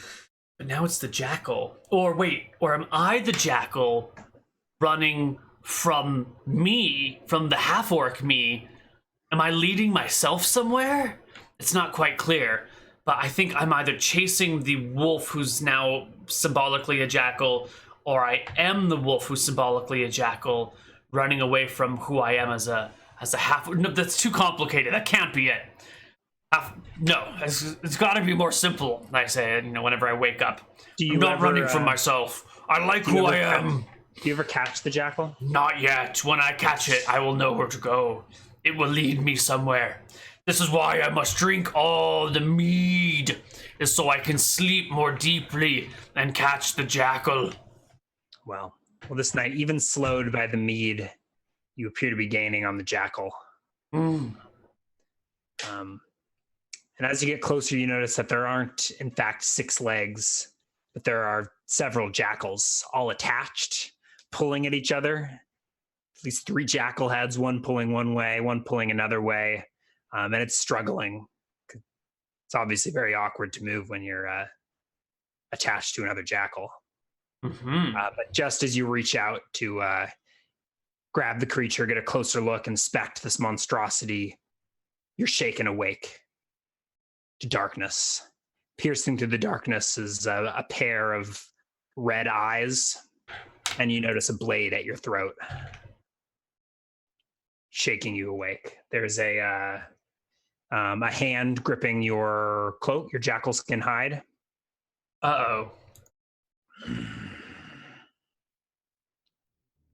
But now it's the jackal. Or am I the jackal running from me, from the half-orc me? Am I leading myself somewhere? It's not quite clear, but I think I'm either chasing the wolf who's now symbolically a jackal, or I am the wolf who's symbolically a jackal, running away from who I am as a half. No, that's too complicated. That can't be it. It's got to be more simple. I say, whenever I wake up. I'm not running from myself. I like who I am. Do you ever catch the jackal? Not yet. When I catch it, I will know where to go. It will lead me somewhere. This is why I must drink all the mead, is so I can sleep more deeply and catch the jackal. Well, this night, even slowed by the mead, you appear to be gaining on the jackal. And as you get closer, you notice that there aren't, in fact, 6 legs, but there are several jackals, all attached, pulling at each other. At least 3 jackal heads, one pulling one way, one pulling another way. And it's struggling. It's obviously very awkward to move when you're attached to another jackal. But just as you reach out to grab the creature, get a closer look, inspect this monstrosity, you're shaken awake to darkness. Piercing through the darkness is a pair of red eyes, and you notice a blade at your throat, shaking you awake. There's a hand gripping your cloak, your jackal skin hide. Uh-oh.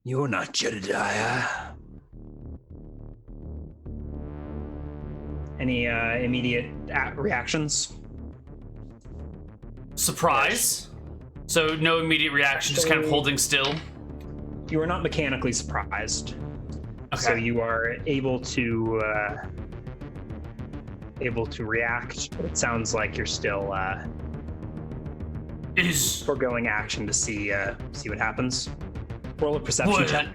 You're not Jedediah. Any immediate reactions? Surprise? So no immediate reaction, just kind of holding still? You are not mechanically surprised. Okay. So you are able to react, but it sounds like you're still foregoing action to see what happens. Roll a perception check.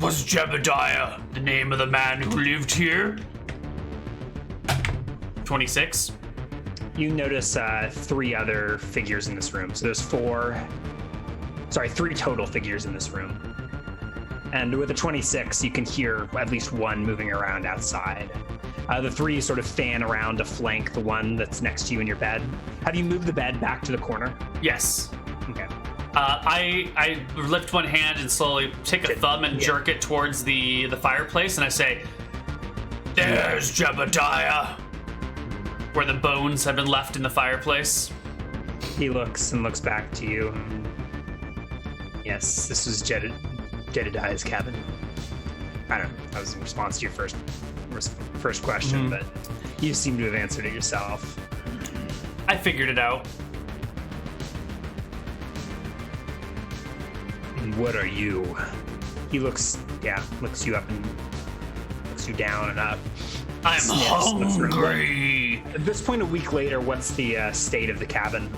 Was Jebediah the name of the man who lived here? 26. You notice 3 other figures in this room. So there's 3 total figures in this room. And with a 26, you can hear at least one moving around outside. The 3 sort of fan around to flank the one that's next to you in your bed. Have you moved the bed back to the corner? Yes. Okay. I lift one hand and slowly take a thumb and jerk it towards the fireplace, and I say, "There's Jebediah," where the bones have been left in the fireplace. He looks back to you. Yes, this was Jedediah's cabin. I don't know. That was in response to your first question, but you seem to have answered it yourself. I figured it out. And what are you? He looks you up and looks you down and up. I'm hungry. At this point, a week later, what's the state of the cabin?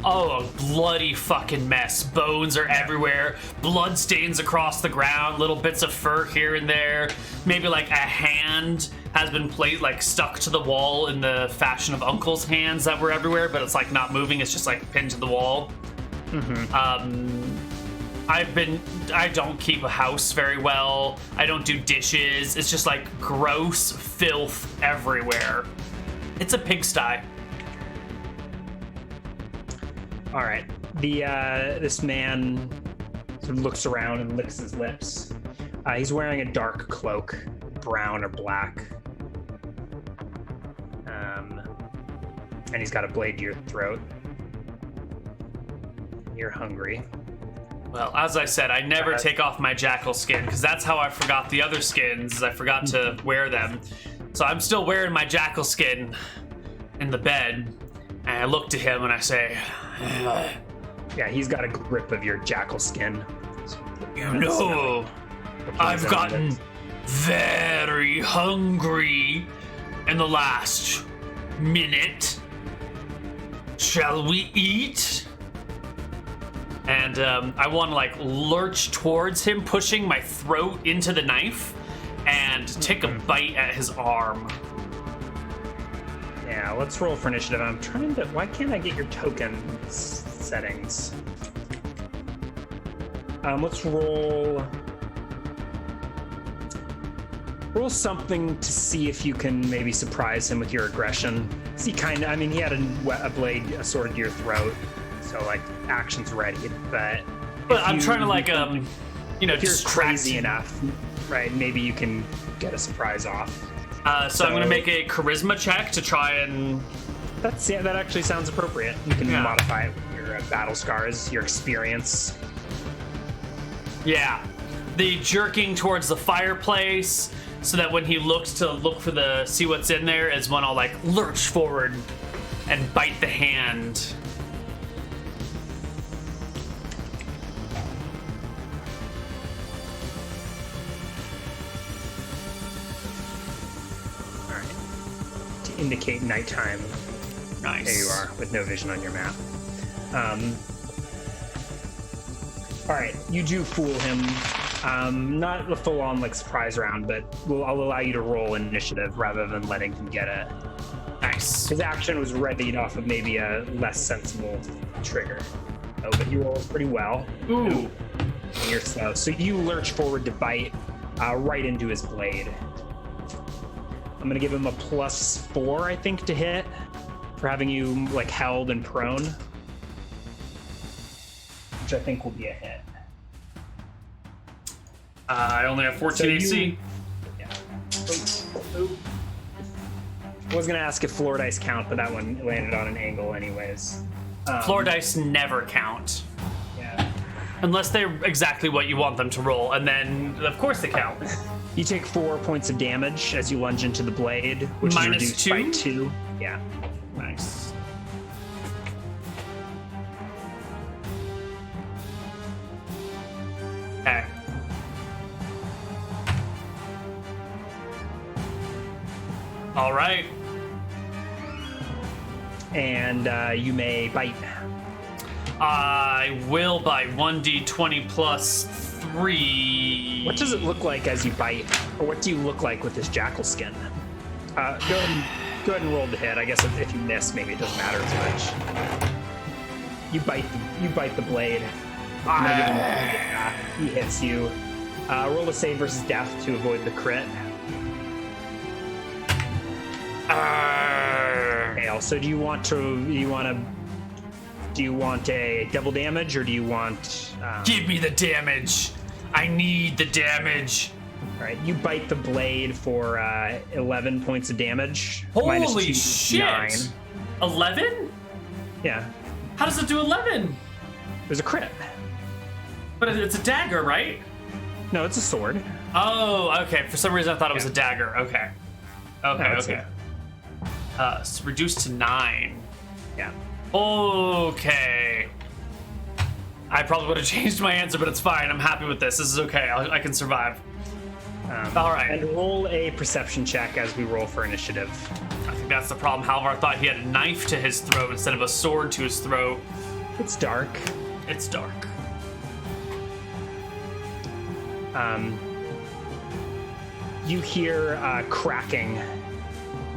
Oh, a bloody fucking mess. Bones are everywhere. Blood stains across the ground. Little bits of fur here and there. Maybe like a hand has been stuck to the wall in the fashion of Uncle's hands that were everywhere, but it's like not moving. It's just like pinned to the wall. I don't keep a house very well. I don't do dishes. It's just like gross filth everywhere. It's a pigsty. All right. This man sort of looks around and licks his lips. He's wearing a dark cloak, brown or black. And he's got a blade to your throat. You're hungry. Well, as I said, I never take off my jackal skin, because that's how I forgot the other skins, is I forgot to wear them. So I'm still wearing my jackal skin in the bed, and I look to him and I say, Yeah, he's got a grip of your jackal skin. you know, I've gotten very hungry in the last minute. Shall we eat? And I want to like lurch towards him, pushing my throat into the knife, and take a bite at his arm. Yeah, let's roll for initiative. I'm trying to. Why can't I get your token settings? Let's roll. Roll something to see if you can maybe surprise him with your aggression. See, kind of. I mean, he had a blade, a sword to your throat. So like action's ready, but I'm trying to like if you're distract crazy him. enough, right? Maybe you can get a surprise off. So I'm gonna make a charisma check to try and. That actually sounds appropriate. You can modify it with your battle scars, your experience. Yeah, the jerking towards the fireplace, so that when he looks to see what's in there is when I'll like lurch forward and bite the hand. Indicate nighttime. Nice. There you are, with no vision on your map. All right, you do fool him. Not a full-on like surprise round, but I'll allow you to roll initiative rather than letting him get a. Nice. His action was readied off of maybe a less sensible trigger. Oh, but you rolled pretty well. Ooh. You're slow, so you lurch forward to bite right into his blade. I'm gonna give him a +4, I think, to hit for having you like held and prone, which I think will be a hit. I only have 14 AC. Yeah. I was gonna ask if floor dice count, but that one landed on an angle anyways. Floor dice never count. Yeah. Unless they're exactly what you want them to roll, and then, of course, they count. You take 4 points of damage as you lunge into the blade, which Minus is reduced 2? by 2. Yeah. Nice. Okay. All right. And you may bite. I will bite 1d20 plus 3. What does it look like as you bite? Or what do you look like with this jackal skin? Go ahead and roll the hit. I guess if you miss, maybe it doesn't matter as much. You bite the blade. I'm gonna give him a he hits you. Roll a save versus death to avoid the crit. Okay, so do you want a double damage, or do you want Give me the damage. I need the damage. all right, you bite the blade for 11 points of damage. Holy Minus 2, shit. 9. 11? Yeah, How does it do 11? there's a crit. But it's a dagger, right? No, it's a sword. Oh, okay. For some reason I thought it was a dagger. Okay. Okay, No, it's okay. It's reduced to 9. Yeah. Okay. I probably would have changed my answer, but it's fine. I'm happy with this. This is okay. I can survive. All right. And roll a perception check as we roll for initiative. I think that's the problem. Halvar thought he had a knife to his throat instead of a sword to his throat. It's dark. It's dark. You hear cracking,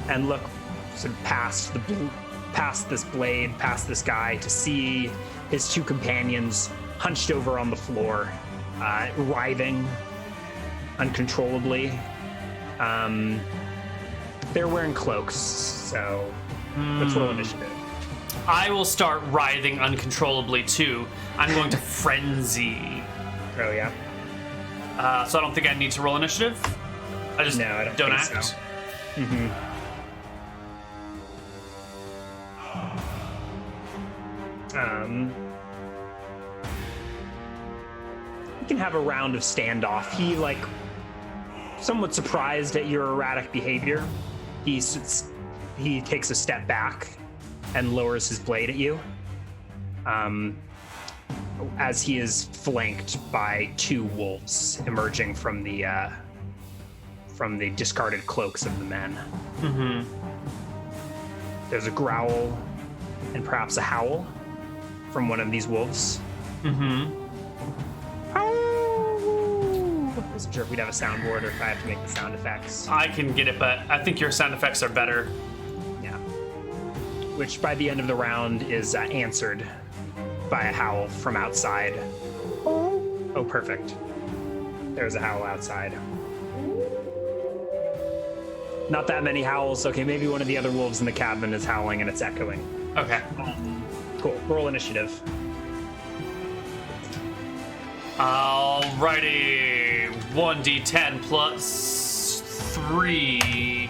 and look sort of past this blade, past this guy, to see his two companions hunched over on the floor, writhing uncontrollably. They're wearing cloaks, so let's roll initiative. I will start writhing uncontrollably too. I'm going to frenzy. Oh yeah. So I don't think I need to roll initiative. I just No, I don't think act. so. Mm-hmm. You can have a round of standoff. He, somewhat surprised at your erratic behavior. He takes a step back and lowers his blade at you. As he is flanked by two wolves emerging from the discarded cloaks of the men. Mm-hmm. There's a growl and perhaps a howl from one of these wolves. Mm-hmm. I wasn't sure if we'd have a soundboard or if I have to make the sound effects. I can get it, but I think your sound effects are better. Yeah. Which by the end of the round is answered by a howl from outside. Oh, perfect. There's a howl outside. Not that many howls. Okay, maybe one of the other wolves in the cabin is howling and it's echoing. Okay. Cool. Roll initiative. Alrighty. 1d10 plus 3.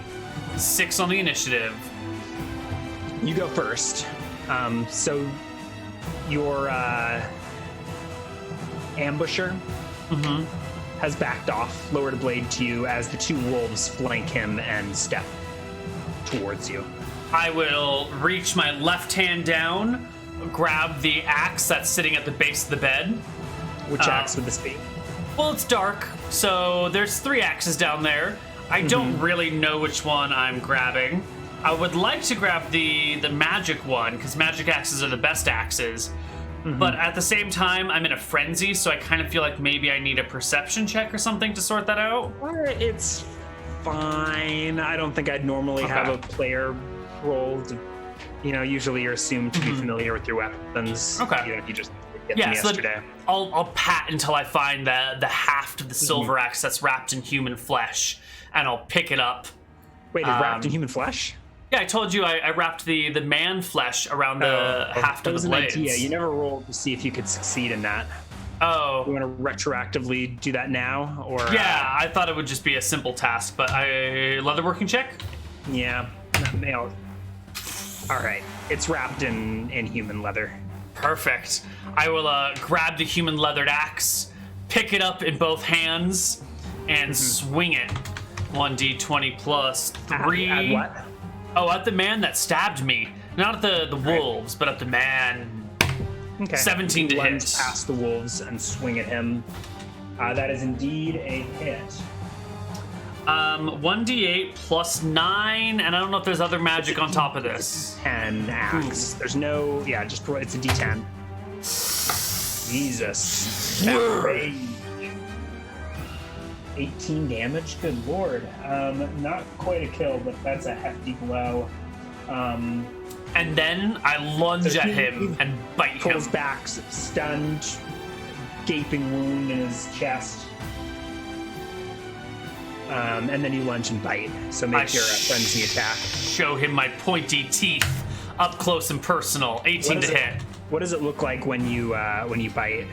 6 on the initiative. You go first. So your ambusher has backed off, lowered a blade to you as the two wolves flank him and step towards you. I will reach my left hand down, grab the axe that's sitting at the base of the bed. Which axe would this be? Well, it's dark, so there's 3 axes down there. I don't really know which one I'm grabbing. I would like to grab the magic one, because magic axes are the best axes. But at the same time, I'm in a frenzy, so I kind of feel like maybe I need a perception check or something to sort that out. It's fine. I don't think I'd normally have a player roll. Usually you're assumed to be familiar with your weapons. Okay. Even if you just get them So yesterday. I'll pat until I find the haft of the silver axe that's wrapped in human flesh, and I'll pick it up. Wait, it's wrapped in human flesh? Yeah, I told you I wrapped the man flesh around the haft of the blades. That was an idea. You never rolled to see if you could succeed in that. Oh. You want to retroactively do that now, or? Yeah, I thought it would just be a simple task, but leatherworking check? Yeah, nailed. All right, it's wrapped in human leather. Perfect. I will grab the human leathered axe, pick it up in both hands, and swing it. 1d20 plus 3. At what? Oh, at the man that stabbed me. Not at the wolves, but at the man. Okay. 17 to Lunge hit. past the wolves and swing at him. That is indeed a hit. 1d8 plus 9, and I don't know if there's other magic on top of this. 10 axe. There's no. Yeah, just it's a D10. Jesus. That rage. 18 damage. Good lord. Not quite a kill, but that's a hefty blow. And then I lunge at him and bite him. Pulls back, stunned, gaping wound in his chest. And then you lunge and bite. So make your frenzy attack. Show him my pointy teeth, up close and personal. 18 to hit. What does it look like when you bite?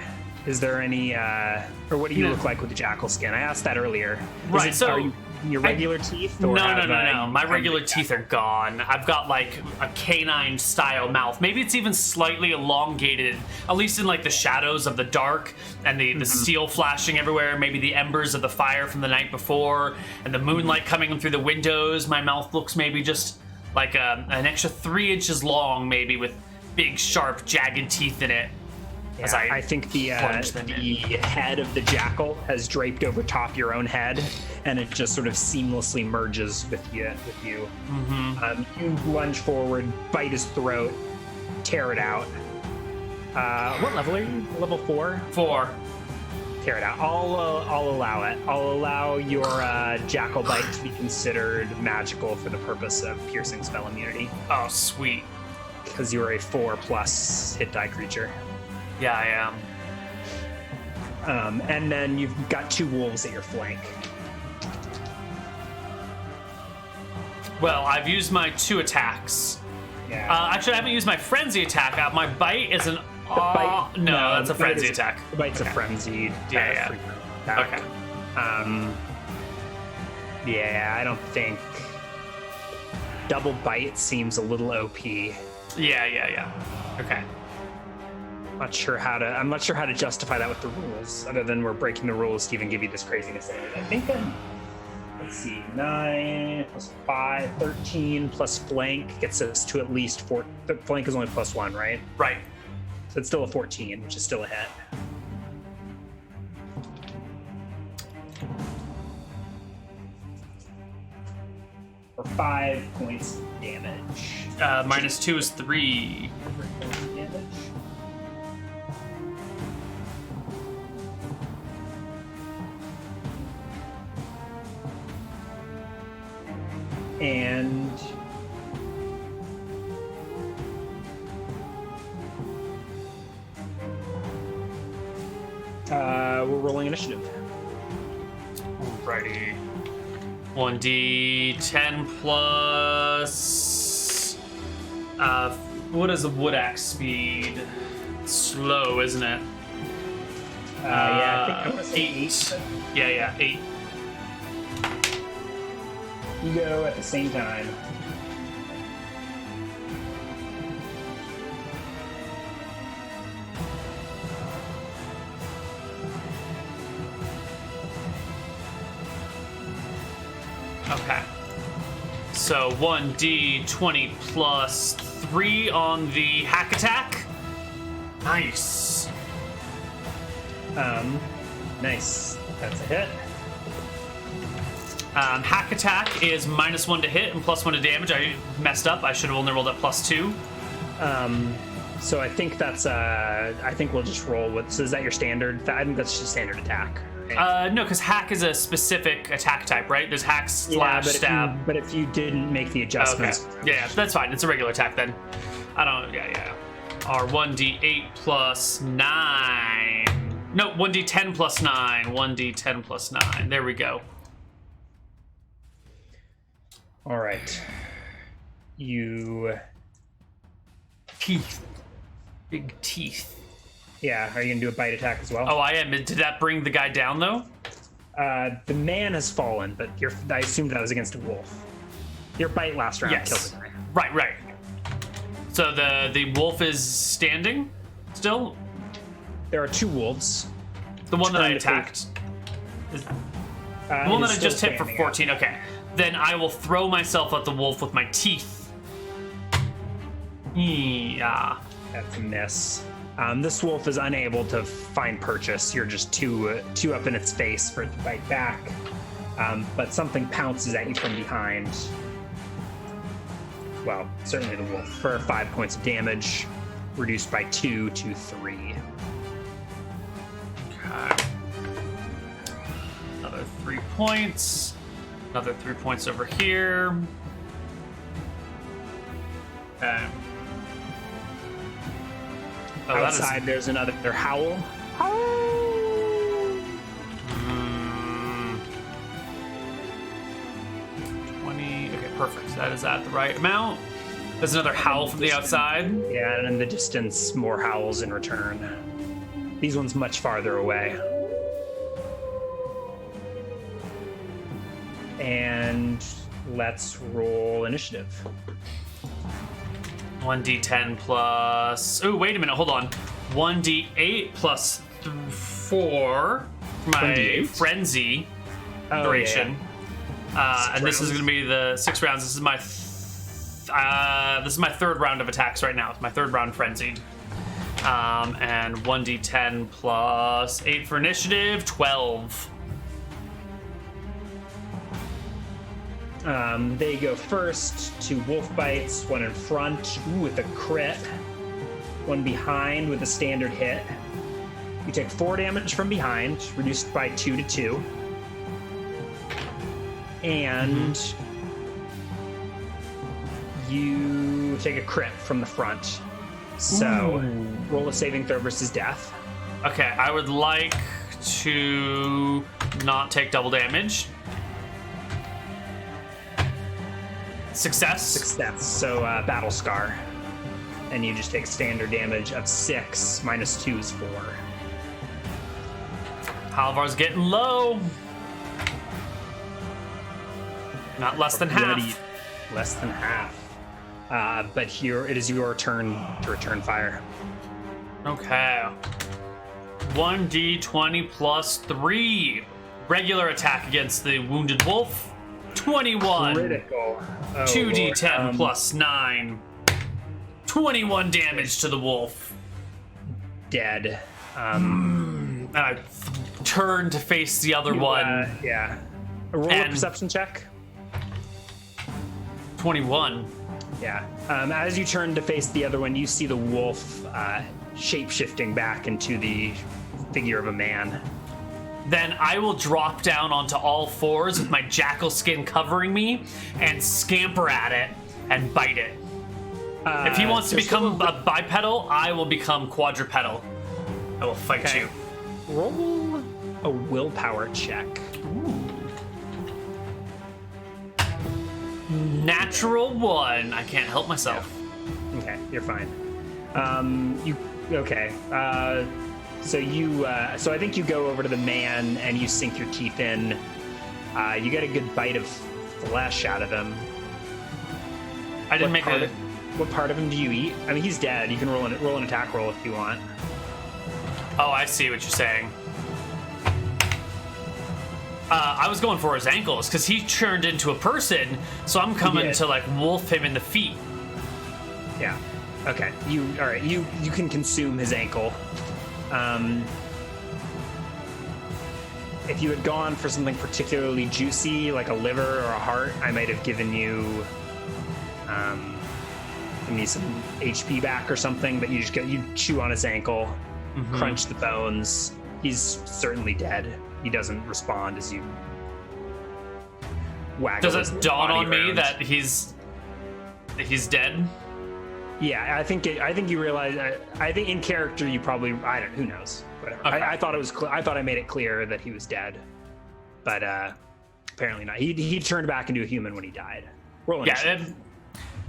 Is there any, or what do you look like with the jackal skin? I asked that earlier. Right, so are you your regular teeth? Or No. My regular teeth are gone. I've got like a canine style mouth. Maybe it's even slightly elongated, at least in like the shadows of the dark and the steel flashing everywhere. Maybe the embers of the fire from the night before and the moonlight coming in through the windows. My mouth looks maybe just like an extra 3 inches long, maybe with big, sharp, jagged teeth in it. As I think the plunge them in. head of the jackal has draped over top your own head, and it just sort of seamlessly merges with you. You lunge forward, bite his throat, tear it out. What level are you? Level 4? 4. Tear it out. I'll allow it. I'll allow your jackal bite to be considered magical for the purpose of piercing spell immunity, Oh, sweet. because you are a 4+ hit die creature. Yeah, I am. And then you've got 2 wolves at your flank. Well, I've used my 2 attacks. Yeah. Actually, I haven't used my frenzy attack. My bite is an... bite- no, that's a the bite frenzy is- attack. The bite's a frenzied. Yeah. freak attack. Okay. Yeah, I don't think double bite seems a little OP. Yeah. Okay. I'm not sure how to justify that with the rules, other than we're breaking the rules to even give you this craziness. I think let's see, 9 plus 5, 13 plus flank gets us to at least 4. The flank is only +1, right? Right. So it's still a 14, which is still a hit. For 5 points of damage. -2 is 3. Damage. And we're rolling initiative. Alrighty. 1d10 plus... what is a wood axe speed? It's slow, isn't it? Yeah, I think I'm gonna say 8. 8. Yeah, 8. You go at the same time. Okay. So 1d20 plus 3 on the hack attack. Nice. Nice. That's a hit. Hack attack is -1 to hit and +1 to damage. I messed up. I should have only rolled at +2. So I think that's I think we'll just roll with. So is that your standard? I think that's just standard attack. Right? No, because hack is a specific attack type, right? There's hack slash but stab. But if you didn't make the Okay. adjustments, Yeah, that's fine. It's a regular attack then. I don't. Yeah. Our 1d8 plus 9. No, 1d10 plus 9. 1d10 plus 9. There we go. All right. You. Teeth. Big teeth. Yeah. Are you gonna do a bite attack as well? Oh, I am. Did that bring the guy down though? The man has fallen, but I assumed that was against a wolf. Your bite last round killed Yes. the guy. Right. So the wolf is standing still? There are 2 wolves. The one that I Trying to attacked. The It one is that I still just hit for standing 14. Okay. Then I will throw myself at the wolf with my teeth. Yeah. That's a miss. This wolf is unable to find purchase. You're just too up in its face for it to bite back. But something pounces at you from behind. Well, certainly the wolf. For 5 points of damage, reduced by 2 to 3. Okay. Another 3 points. Another 3 points over here. Okay. Oh, that is- Outside, there's another howl. Mm, 20. Okay, perfect. That is at the right amount. There's another howl from the outside. Yeah, and in the distance, more howls in return. These ones much farther away. And let's roll initiative. 1d10 plus. Oh, wait a minute. Hold on. 1d8 plus 4 for my 1d8? frenzy Oh, duration. And this is rounds. going to be the 6 rounds. This is my third round of attacks right now. It's my third round frenzied. And 1d10 plus 8 for initiative, 12. They go first, 2 wolf bites, 1 in front with a crit, 1 behind with a standard hit. You take 4 damage from behind, reduced by 2 to 2. And you take a crit from the front. So roll a saving throw versus death. Okay, I would like to not take double damage. Success. So battle scar. And you just take standard damage of 6, minus 2 is 4. Halvar's getting low. Not less than half. Bloody less than half. But here it is your turn to return fire. Okay. 1d20 plus 3. Regular attack against the wounded wolf. 21. Critical. Oh, 2d10 Lord. plus 9. 21 damage to the wolf. Dead. And I turn to face the other one. Yeah. Roll a And- perception check. 21. Yeah. As you turn to face the other one, you see the wolf shape-shifting back into the figure of a man. Then I will drop down onto all fours with my jackal skin covering me and scamper at it and bite it. If he wants to become a bipedal, I will become quadrupedal. I will fight Okay. you. Roll a willpower check. Natural 1. I can't help myself. Okay, you're fine. Okay. So I think you go over to the man and you sink your teeth in. You get a good bite of flesh out of him. I didn't What part of him do you eat? I mean, he's dead. You can roll an attack roll if you want. Oh, I see what you're saying. I was going for his ankles because he turned into a person, so I'm coming did. to like wolf him in the feet. Yeah. Okay. All right. You can consume his ankle. If you had gone for something particularly juicy, like a liver or a heart, I might have given you some HP back or something. But you chew on his ankle, crunch the bones. He's certainly dead. He doesn't respond as you waggle. Does his it dawn body on me around. that he's dead? Yeah, I think you realize. I think in character you probably. Who knows? Whatever. Okay. I thought it was. I thought I made it clear that he was dead, but apparently not. He turned back into a human when he died. Roll Yeah, initiative.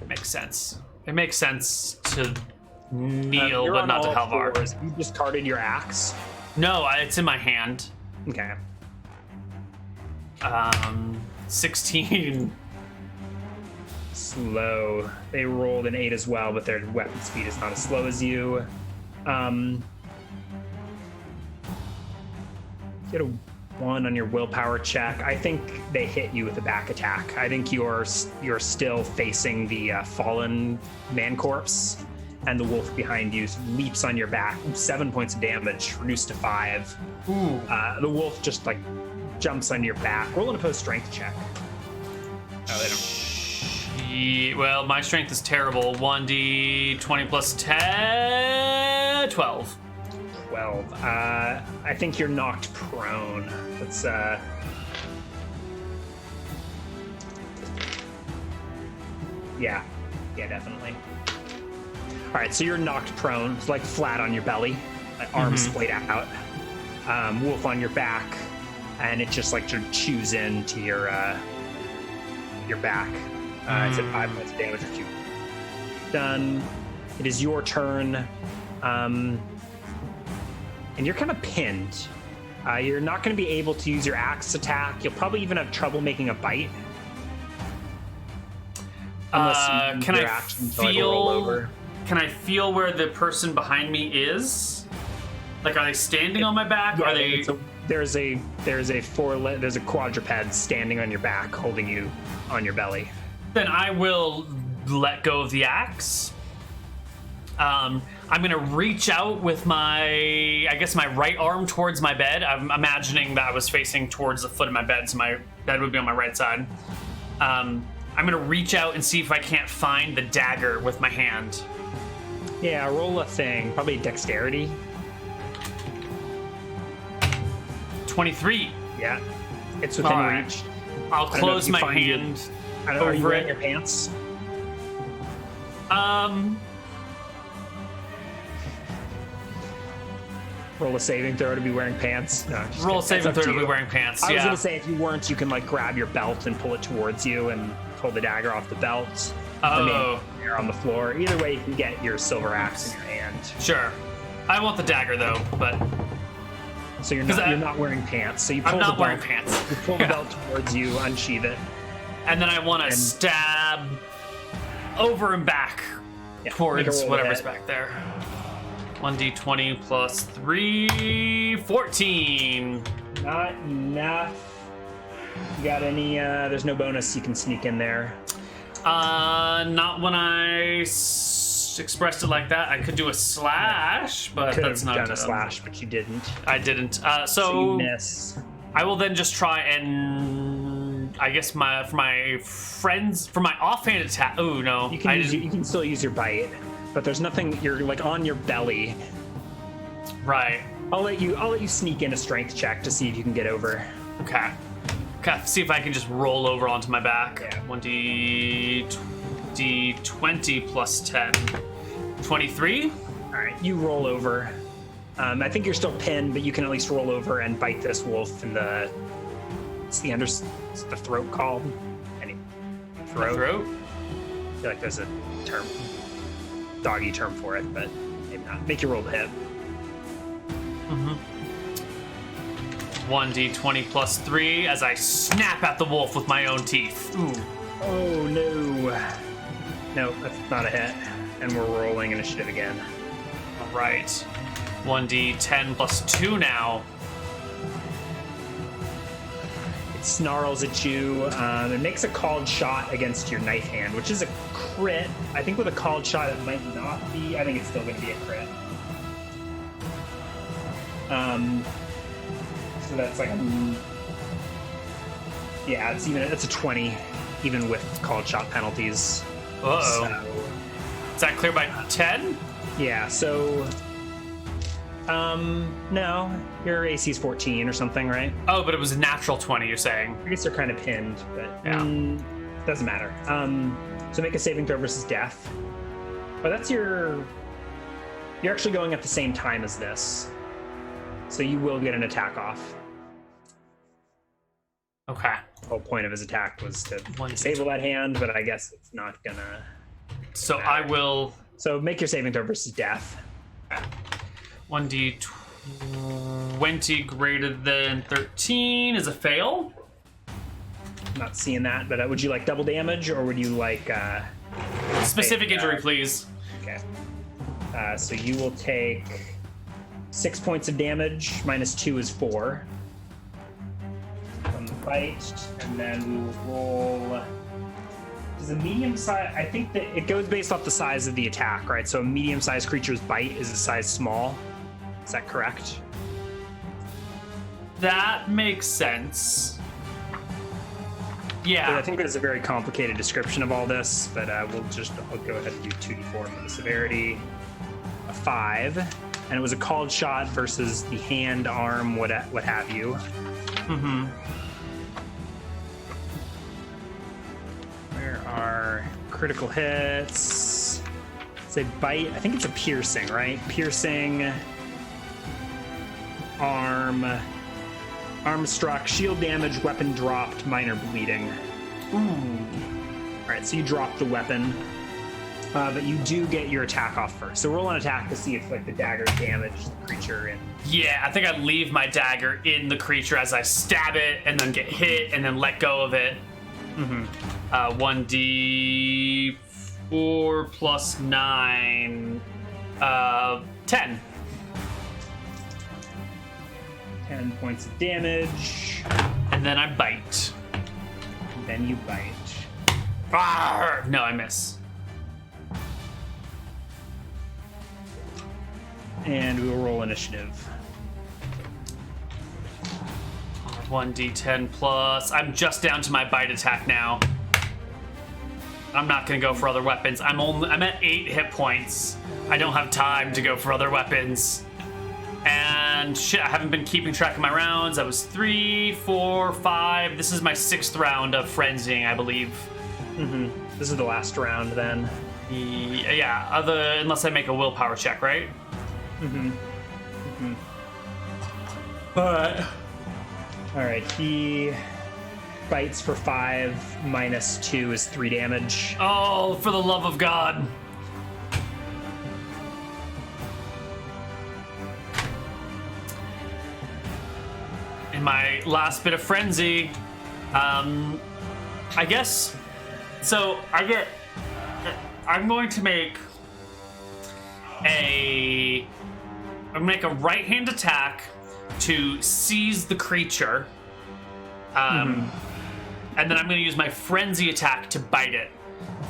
it makes sense. It makes sense to Neal, You're but on not to all Halvar. fours. You discarded your axe. No, it's in my hand. Okay. 16. Slow. They rolled an 8 as well, but their weapon speed is not as slow as you. Get a 1 on your willpower check. I think they hit you with a back attack. I think you're still facing the fallen man corpse, and the wolf behind you leaps on your back. 7 points of damage, reduced to 5. Ooh. The wolf just like jumps on your back. Roll an opposed strength check. Oh, they don't. Well, my strength is terrible. 1d20 plus 10. 12. 12. I think you're knocked prone. Let's Yeah, definitely. All right, so you're knocked prone. It's like flat on your belly, like arms splayed out. Wolf on your back, and it just like chews into your back. It's at 5 points of damage if you done. It is your turn. And you're kind of pinned. You're not going to be able to use your axe attack. You'll probably even have trouble making a bite. Unless you use Can your I action to, like, roll over. Can I feel where the person behind me is? Like, are they standing on my back? Yeah, Are they? there's a quadruped standing on your back, holding you on your belly. Then I will let go of the axe. I'm gonna reach out with my right arm towards my bed. I'm imagining that I was facing towards the foot of my bed, so my bed would be on my right side. I'm gonna reach out and see if I can't find the dagger with my hand. Yeah, roll a thing. Probably dexterity. 23. Yeah. It's within All right. reach. I'll I don't know if close you my find your- hand I don't know, are you over wearing it. your pants? Roll a saving throw to be wearing pants. No, just Roll a kidding. saving That's up throw to to be you. wearing pants. I was Yeah. gonna say if you weren't, you can like grab your belt and pull it towards you and pull the dagger off the belt. Oh. Or maybe there on the floor. Either way, you can get your silver axe in your hand. Sure. I want the dagger though, but So you're 'Cause not I- you're not wearing pants. So you pull I'm the not wearing belt. pants. You pull the Yeah. belt towards you, unsheath it. And then I want to And- stab over and back Yeah, make a towards roll whatever's hit. back there. 1d20 plus 3, 14. Not enough. You got any? There's no bonus you can sneak in there. Not when I expressed it like that. I could do a slash, but Could that's have not done good. a slash, but you didn't. I didn't. So So you miss. I will then just try and I guess for my offhand attack. Oh no, You can I use, didn't. you can still use your bite, but there's nothing. You're like on your belly. Right. I'll let you sneak in a strength check to see if you can get over. Okay. Okay. See if I can just roll over onto my back. Yeah. 1d20 plus 10. 23. All right, you roll over. I think you're still pinned, but you can at least roll over and bite this wolf in the. It's the throat called. Any throat? Throat. I feel like there's a term, doggy term for it, but maybe not. Make your roll to hit. 1d20 plus 3 as I snap at the wolf with my own teeth. Ooh. Oh no! No, that's not a hit. And we're rolling initiative again. All right. 1d10 plus 2 now. It snarls at you. It makes a called shot against your knife hand, which is a crit. I think with a called shot, it might not be. I think it's still going to be a crit. So that's like yeah, it's a 20, even with called shot penalties. Uh-oh. So, Is that clear by 10? yeah, so no, your AC is 14 or something, right? Oh, but it was a natural 20, you're saying. I guess they're kind of pinned, but Yeah. Doesn't matter. So make a saving throw versus death. But that's you're actually going at the same time as this, so you will get an attack off. Okay. The whole point of his attack was to One, disable that hand, but I guess it's not gonna. So I will So make your saving throw versus death. 1d20 greater than 13 is a fail. Not seeing that, but would you like double damage or would you like? Specific injury, please. Okay. So you will take 6 points of damage. Minus 2 is 4 from the bite, and then we will roll. Does a medium size? I think that it goes based off the size of the attack, right? So a medium-sized creature's bite is a size small. Is that correct? That makes sense. But I Yeah. think there's a very complicated description of all this, but I'll go ahead and do 2d4 for the severity. A 5, and it was a called shot versus the hand, arm, what have you. Mm-hmm. Where are critical hits? Say bite. I think it's a piercing, right? Piercing. Arm struck, shield damage, weapon dropped, minor bleeding. Ooh. All right, so you drop the weapon, but you do get your attack off first. So roll an attack to see if like the dagger damaged the creature. And Yeah, I think I leave my dagger in the creature as I stab it and then get hit and then let go of it. 1d4 plus 9. 10. 10 points of damage. And then I bite. And then you bite. Arr! No, I miss. And we will roll initiative. 1d10 plus. I'm just down to my bite attack now. I'm not gonna go for other weapons. I'm at 8 hit points. I don't have time to go for other weapons. And shit, I haven't been keeping track of my rounds. I was 3, 4, 5. This is my 6th round of frenzying, I believe. This is the last round then. Yeah, unless I make a willpower check, right? But All right, he bites for 5, minus 2 is 3 damage. oh, for the love of God. In my last bit of frenzy, I guess. So I'm going to make a right hand attack to seize the creature, and then I'm going to use my frenzy attack to bite it.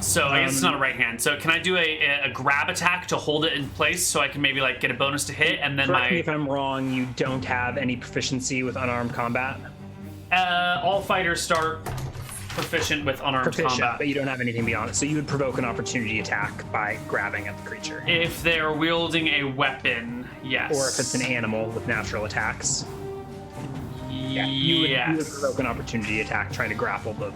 So I guess it's not a right hand. So can I do a grab attack to hold it in place so I can maybe like get a bonus to hit, and then Correct me if I'm wrong, you don't have any proficiency with unarmed combat? all fighters start proficient with unarmed combat. But you don't have anything beyond it. So you would provoke an opportunity attack by grabbing at the creature. If they're wielding a weapon, yes. Or if it's an animal with natural attacks. Yeah, you would provoke an opportunity attack trying to grapple the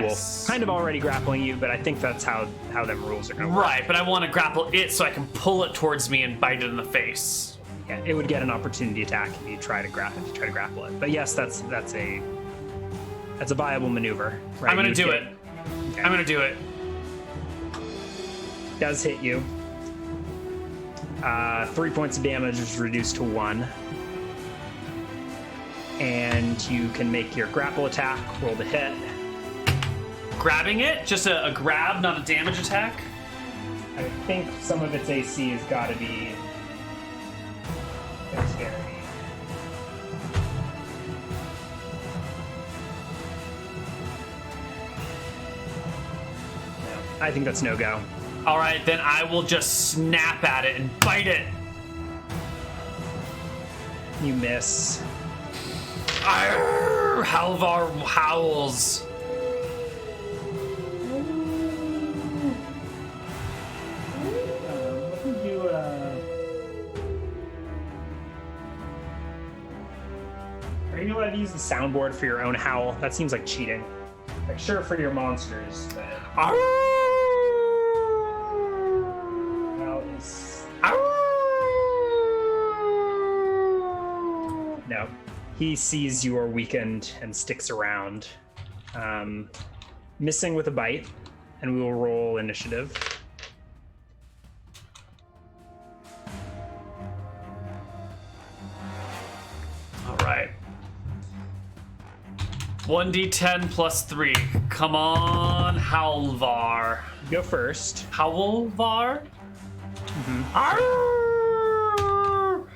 wolf. Kind of already grappling you, but I think that's how them rules are going to work. Right, but I want to grapple it so I can pull it towards me and bite it in the face. Yeah, it would get an opportunity attack if you try to grapple it. But yes, that's a viable maneuver. Right? I'm going to do it. Okay. I'm going to do it. Does hit you. 3 points of damage is reduced to 1. And you can make your grapple attack, roll the hit. Grabbing it? Just a grab, not a damage attack? I think some of its AC has got to be dexterity. No, I think that's no go. All right, then I will just snap at it and bite it. You miss. Arr, Halvar howls. Are you allowed to use the soundboard for your own howl? That seems like cheating. Like, sure, for your monsters, but Arr, howl is... arr. No. He sees you are weakened and sticks around. Missing with a bite, and we will roll initiative. All right. 1d10 plus 3. Come on, Halvar. Go first. Halvar? Arr!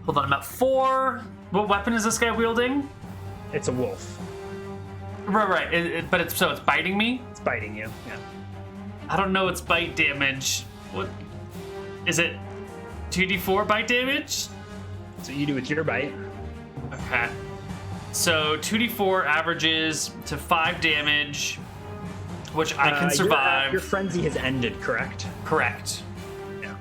Hold on, I'm at 4. What weapon is this guy wielding? It's a wolf. Right. But it's biting me? It's biting you. Yeah. I don't know its bite damage. What is it? 2d4 bite damage? So you do with your bite. Okay. So 2d4 averages to 5 damage, which I can survive. Your frenzy has ended, correct? Correct. Yeah.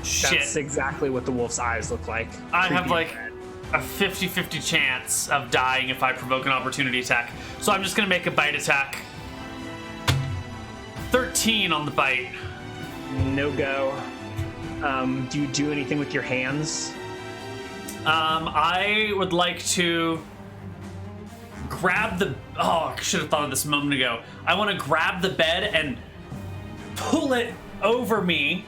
Shit. That's exactly what the wolf's eyes look like. I have Creepy like red. a 50-50 chance of dying if I provoke an opportunity attack. So I'm just gonna make a bite attack. 13 on the bite. No go. Do you do anything with your hands? I would like to grab the... Oh, I should have thought of this a moment ago. I want to grab the bed and pull it over me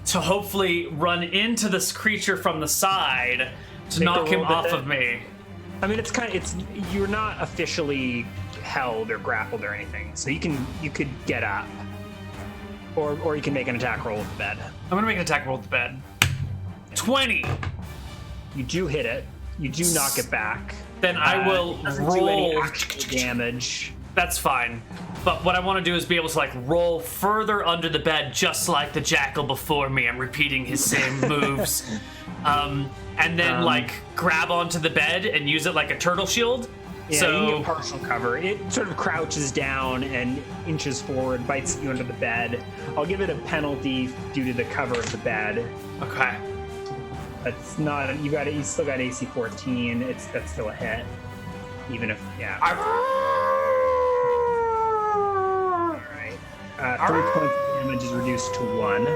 to hopefully run into this creature from the side to Make knock a him roll off with of it. me. I mean, you're not officially held or grappled or anything, so you could get up, or you can make an attack roll with the bed. I'm going to make an attack roll with the bed. 20! You do hit it. You do knock it back. Then I will It doesn't do any roll. actual damage. That's fine. But what I want to do is be able to like roll further under the bed, just like the jackal before me. I'm repeating his same moves. And then like grab onto the bed and use it like a turtle shield. Yeah, So you can get partial cover. It sort of crouches down and inches forward, bites you under the bed. I'll give it a penalty due to the cover of the bed. okay. It's not. You still got AC 14. That's still a hit, even if yeah. All right. 3 points of damage is reduced to 1.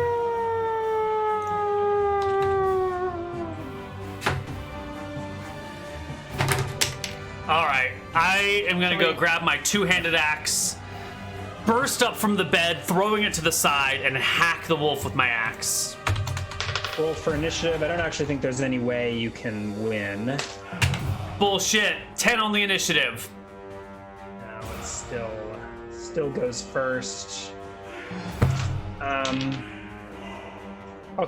All right. I am gonna go grab my two-handed axe, burst up from the bed, throwing it to the side, and hack the wolf with my axe. Roll for initiative. I don't actually think there's any way you can win. Bullshit. 10 on the initiative. No, it still goes first. I'll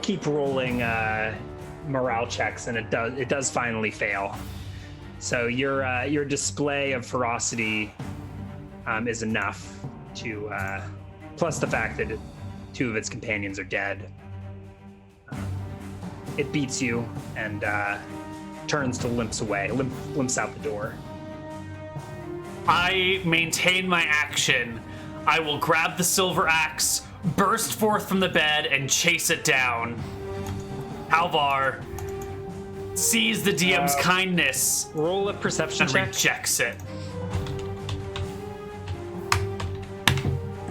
keep rolling morale checks, and it does finally fail. So your display of ferocity is enough to plus the fact that 2 of its companions are dead. It beats you and turns to limps away, limps out the door. I maintain my action. I will grab the silver axe, burst forth from the bed, and chase it down. Halvar sees the DM's kindness Roll a perception and check. rejects it.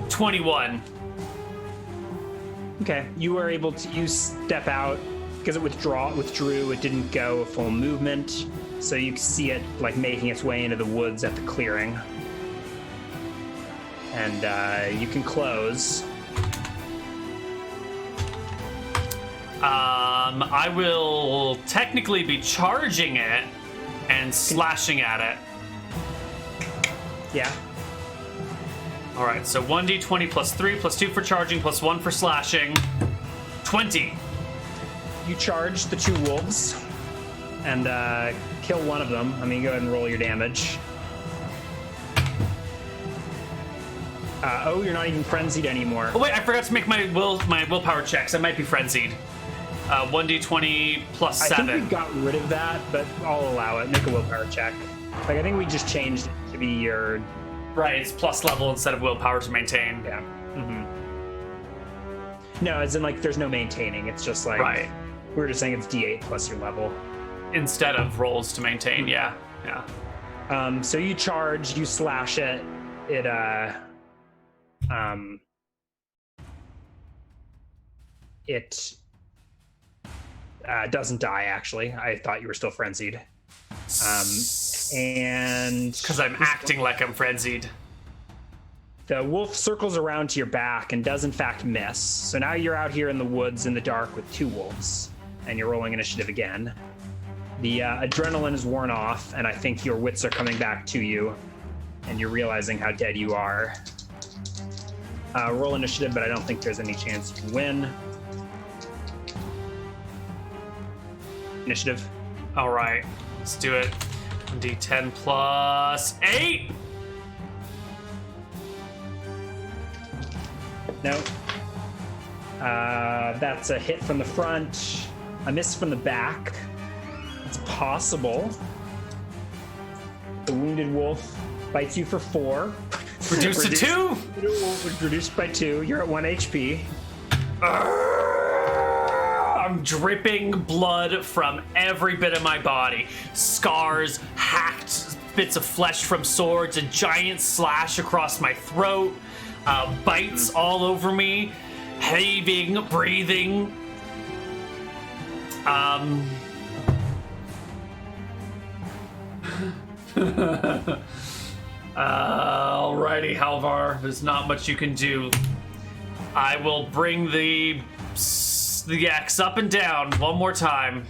21. Okay, you were able to. You step out because it withdrew. It didn't go a full movement, so you see it like making its way into the woods at the clearing, and you can close. I will technically be charging it and slashing at it. Yeah. All right, so 1d20 plus 3 plus 2 for charging plus 1 for slashing. 20. You charge the 2 wolves and kill one of them. I mean, go ahead and roll your damage. You're not even frenzied anymore. Oh wait, I forgot to make my willpower checks. I might be frenzied. 1d20 plus 7. I think we got rid of that, but I'll allow it. Make a willpower check. Like, I think we just changed it to be your... Right, it's plus level instead of willpower to maintain. Yeah. No, as in, like, there's no maintaining. It's just like... Right. We were just saying it's D8 plus your level. Instead of rolls to maintain, yeah. So you charge, you slash it. It, doesn't die, actually. I thought you were still frenzied. And... Because I'm acting like I'm frenzied. The wolf circles around to your back and does in fact miss. So now you're out here in the woods in the dark with 2 wolves, and you're rolling initiative again. The adrenaline is worn off, and I think your wits are coming back to you, and you're realizing how dead you are. Roll initiative, but I don't think there's any chance you can win. Initiative. All right, let's do it. 1d10 plus 8. No. That's a hit from the front, a miss from the back. It's possible. The wounded wolf bites you for 4. Reduced to 2. Reduced by 2. You're at 1 HP. I'm dripping blood from every bit of my body. Scars, hacked bits of flesh from swords, a giant slash across my throat, bites all over me, heaving, breathing. Alrighty, Halvar. There's not much you can do. I will bring the axe up and down one more time.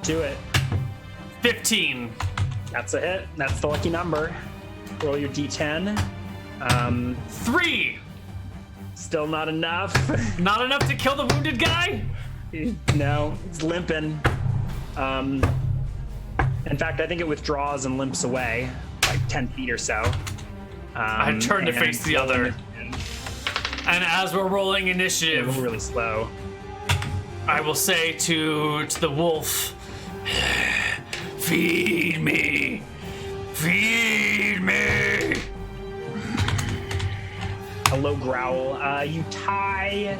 Do it. 15. That's a hit. That's the lucky number. Roll your D10. 3. Still not enough. Not enough to kill the wounded guy? No, it's limping. In fact, I think it withdraws and limps away, like 10 feet or so. I turn to face the other. And as we're rolling initiative, We're really slow. I will say to the wolf, feed me. Feed me. A low growl. You tie,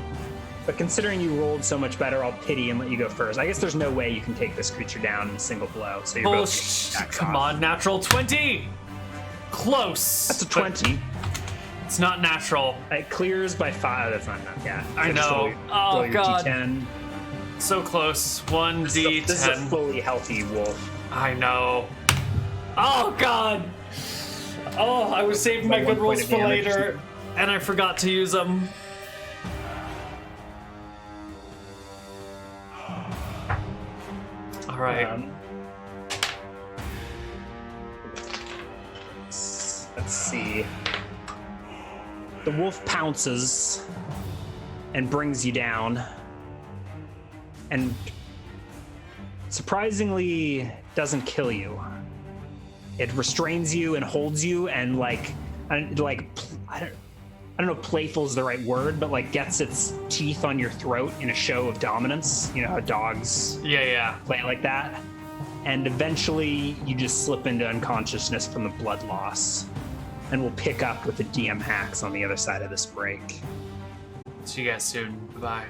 but considering you rolled so much better, I'll pity and let you go first. I guess there's no way you can take this creature down in a single blow. So you're both Come on, natural 20. Close. That's a 20. It's not natural. It clears by 5. That's not enough. Yeah. I know. Roll your God. D10. So close. 1d10. This is a fully healthy wolf. I know. Oh God. Oh, I was saving my Like good 1 point rolls of for damage. later, and I forgot to use them. All right. Let's see. The wolf pounces and brings you down, and surprisingly doesn't kill you. It restrains you and holds you, and I don't know if playful is the right word, but like gets its teeth on your throat in a show of dominance. You know how dogs Yeah. play like that. And eventually you just slip into unconsciousness from the blood loss. And we'll pick up with the DM hacks on the other side of this break. See you guys soon. Bye.